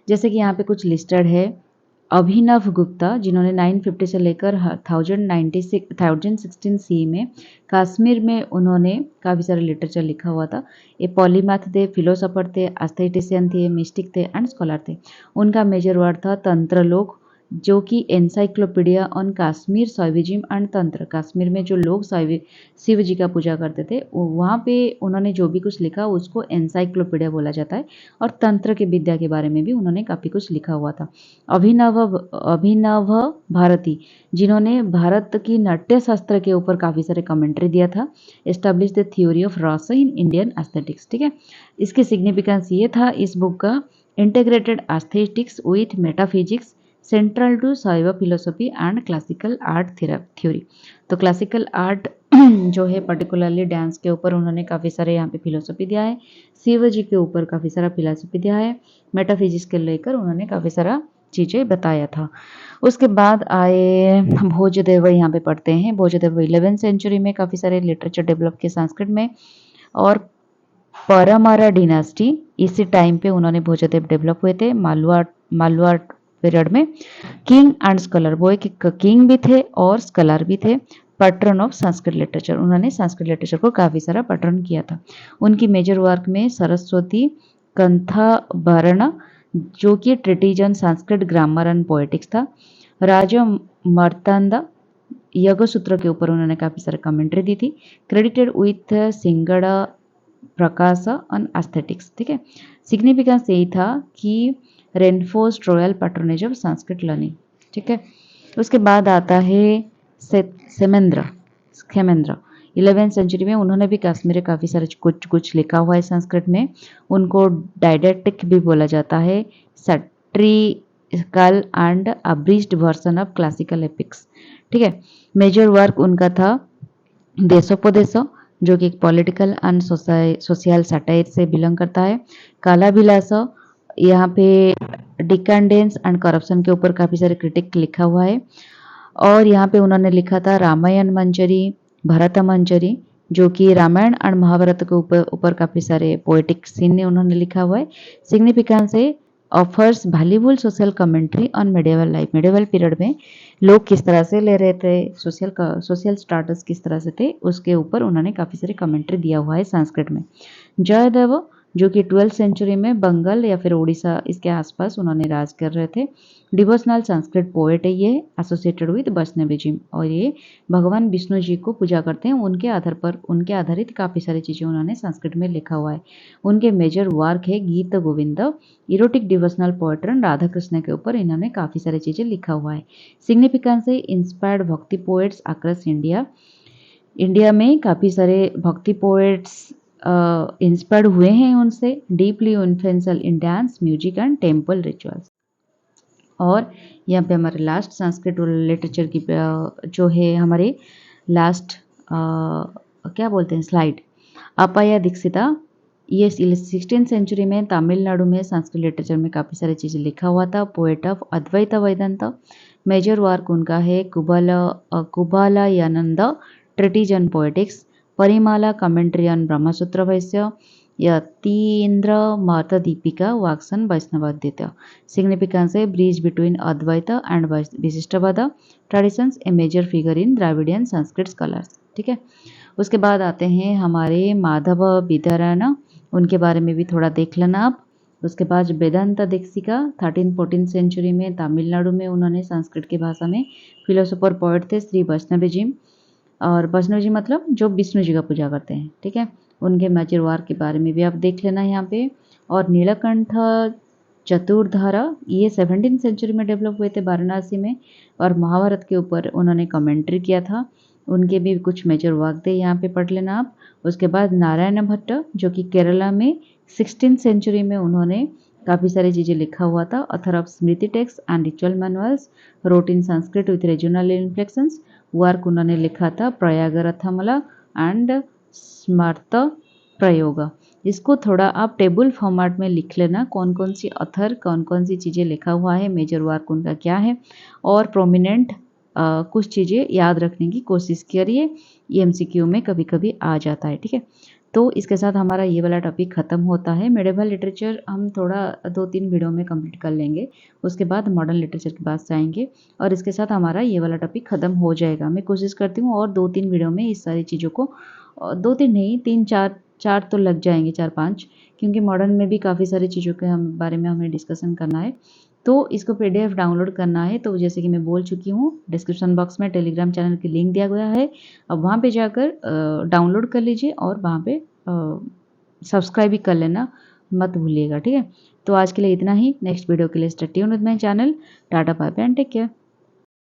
जैसे कि यहाँ पे कुछ लिस्टेड है। अभिनव गुप्ता, जिन्होंने 950 से लेकर 1016 सी में कश्मीर में उन्होंने काफ़ी सारे लिटरेचर लिखा हुआ था। ये पॉलीमैथ थे, फिलोसोफर थे, एस्थेटिशियन थे, मिस्टिक थे एंड स्कॉलर थे। उनका मेजर वर्क था तंत्रलोक, जो कि encyclopedia on Kashmir Shaivism and तंत्र। कश्मीर में जो लोग शिव जी का पूजा करते थे, वहाँ पे उन्होंने जो भी कुछ लिखा उसको एनसाइक्लोपीडिया बोला जाता है। और तंत्र के विद्या के बारे में भी उन्होंने काफ़ी कुछ लिखा हुआ था। अभिनव भारती, जिन्होंने भारत की नाट्य शास्त्र के ऊपर काफ़ी सारे कमेंट्री दिया था। एस्टेब्लिश द थ्योरी ऑफ रस इन इंडियन एस्थेटिक्स, ठीक है। इसके सिग्निफिकेंस ये था इस बुक का, integrated aesthetics with metaphysics, central to Shaiva philosophy and classical art theory. तो क्लासिकल आर्ट जो है पर्टिकुलरली डांस के ऊपर उन्होंने काफ़ी सारे यहाँ पे फिलोसफी दिया है, शिव जी के ऊपर काफ़ी सारा फिलोसफी दिया है, मेटाफिजिक्स के लेकर उन्होंने काफ़ी सारा चीज़ें बताया था। उसके बाद आए भोजदेव, यहाँ पे पढ़ते हैं। भोजदेव 11वीं सेंचुरी में काफ़ी सारे लिटरेचर डेवलप किए संस्कृत में। और परमारा डिनास्टी, इसी टाइम पे उन्होंने भोजदेव डेवलप हुए थे मालवा पीरियड में। किंग एंड स्कॉलर, वो एक किंग भी थे और स्कॉलर भी थे। पैटर्न ऑफ संस्कृत लिटरेचर, उन्होंने संस्कृत लिटरेचर को काफ़ी सारा पैटर्न किया था। उनकी मेजर वर्क में सरस्वती कंथाभरण, जो कि treatises on Sanskrit grammar and poetics था। राजा मार्तांडा, यज्ञ सूत्र के ऊपर उन्होंने काफ़ी सारे कमेंट्री दी थी। Credited with Shringara Prakasha on aesthetics, ठीक है। सिग्निफिकेंस यही था कि reinforced royal patronage of Sanskrit learning, ठीक है। उसके बाद आता है खेमेंद्र। 11वीं सेंचुरी में उन्होंने भी कश्मीर में काफ़ी सारे कुछ लिखा हुआ है संस्कृत में। उनको डायडेक्टिक भी बोला जाता है, satirical and abridged version of classical epics, ठीक है। मेजर वर्क उनका था देशोपदेश, जो कि एक पॉलिटिकल एंड सोशल सटायर से बिलोंग करता है। काला विलास, यहाँ पे डिकेंडेंस एंड करप्शन के ऊपर काफ़ी सारे क्रिटिक लिखा हुआ है। और यहाँ पे उन्होंने लिखा था रामायण मंजरी, भरत मंजरी, जो कि रामायण एंड महाभारत के ऊपर काफ़ी सारे पोएटिक सीन ने उन्होंने लिखा हुआ है। सिग्निफिकेंस है offers valuable social commentary on medieval life. Medieval period में लोग किस तरह से ले रहे थे, सोशल स्टाटस किस तरह से थे, उसके ऊपर उन्होंने काफ़ी सारे कमेंट्री दिया हुआ है संस्कृत में। जयदेव, जो कि 12वीं सेंचुरी में बंगाल या फिर उड़ीसा इसके आसपास उन्होंने राज कर रहे थे। डिवोशनल संस्कृत पोएट है ये, एसोसिएटेड विद वैष्णविज्म, और ये भगवान विष्णु जी को पूजा करते हैं। उनके आधारित काफ़ी सारी चीज़ें उन्होंने संस्कृत में लिखा हुआ है। उनके मेजर वर्क है गीत गोविंद, इरोटिक डिवोशनल पोएट्रन राधा कृष्ण के ऊपर इन्होंने काफ़ी सारी चीज़ें लिखा हुआ है। सिग्निफिकेंस है इंस्पायर्ड भक्ति पोएट्स अक्रॉस इंडिया। इंडिया में काफ़ी सारे भक्ति पोएट्स इंस्पायर्ड हुए हैं उनसे। Deeply influential in dance, music and temple rituals. और यहाँ पे हमारे लास्ट संस्कृत लिटरेचर की जो है हमारे लास्ट क्या बोलते हैं स्लाइड, अपाया दीक्षिता। ये 16वीं सेंचुरी में तमिलनाडु में संस्कृत लिटरेचर में काफ़ी सारी चीज़ें लिखा हुआ था। Poet of Advaita Vedanta. Major work उनका है Kuvalayananda, treatise on poetics, Parimala commentary on Brahmasutra वैश्य, यतीन्द्र माता दीपिका वाक्सन वैष्णवाद्वैत। सिग्निफिकेंस है bridge between Advaita and Vishishtavada traditions, a major figure in Dravidian Sanskrit scholars, ठीक है। उसके बाद आते हैं हमारे माधव विद्यारायण, उनके बारे में भी थोड़ा देख लेना आप। उसके बाद वेदांत दीक्षिका 13-14 सेंचुरी में तमिलनाडु में उन्होंने संस्कृत की भाषा में फिलोसोफर पोएट थे। श्री वैष्णविज्म, और वैष्णविज्म मतलब जो विष्णु जी का पूजा करते हैं, ठीक है। उनके मेजर वर्क के बारे में भी आप देख लेना यहाँ पे। और नीलकंठ चतुर्धारा, ये 17th सेंचुरी में डेवलप हुए थे वाराणसी में, और महाभारत के ऊपर उन्होंने कमेंट्री किया था। उनके भी कुछ मेजर वर्क थे, यहाँ पे पढ़ लेना आप। उसके बाद नारायण भट्ट, जो कि केरला में 16th सेंचुरी में उन्होंने काफ़ी सारी चीज़ें लिखा हुआ था। Author of Smriti text and ritual manuals, wrote in Sanskrit with regional inflections. Work उन्होंने लिखा था प्रयागरथमला एंड स्मार्त प्रयोग। इसको थोड़ा आप टेबल फॉर्मेट में लिख लेना, कौन कौन सी ऑथर कौन कौन सी चीज़ें लिखा हुआ है, मेजर वर्क उनका क्या है, और प्रोमिनेंट कुछ चीज़ें याद रखने की कोशिश करिए। ये एमसीक्यू में कभी कभी आ जाता है, ठीक है। तो इसके साथ हमारा ये वाला टॉपिक ख़त्म होता है। मेडिवल लिटरेचर हम थोड़ा 2-3 वीडियो में कंप्लीट कर लेंगे, उसके बाद मॉडर्न लिटरेचर के पास जाएंगे, और इसके साथ हमारा ये वाला टॉपिक ख़त्म हो जाएगा। मैं कोशिश करती हूँ और 2-3 वीडियो में इस सारी चीज़ों को, 2-3 नहीं 3-4 तो लग जाएंगे, 4-5, क्योंकि मॉडर्न में भी काफ़ी सारी चीज़ों के बारे में हमें डिस्कशन करना है। तो इसको पीडीएफ डाउनलोड करना है, तो जैसे कि मैं बोल चुकी हूँ, डिस्क्रिप्शन बॉक्स में टेलीग्राम चैनल की लिंक दिया गया है। अब वहाँ पे जाकर डाउनलोड कर लीजिए और वहाँ पे सब्सक्राइब भी कर लेना, मत भूलिएगा, ठीक है। तो आज के लिए इतना ही। नेक्स्ट वीडियो के लिए stay tuned with my channel. Tata bye bye and take care.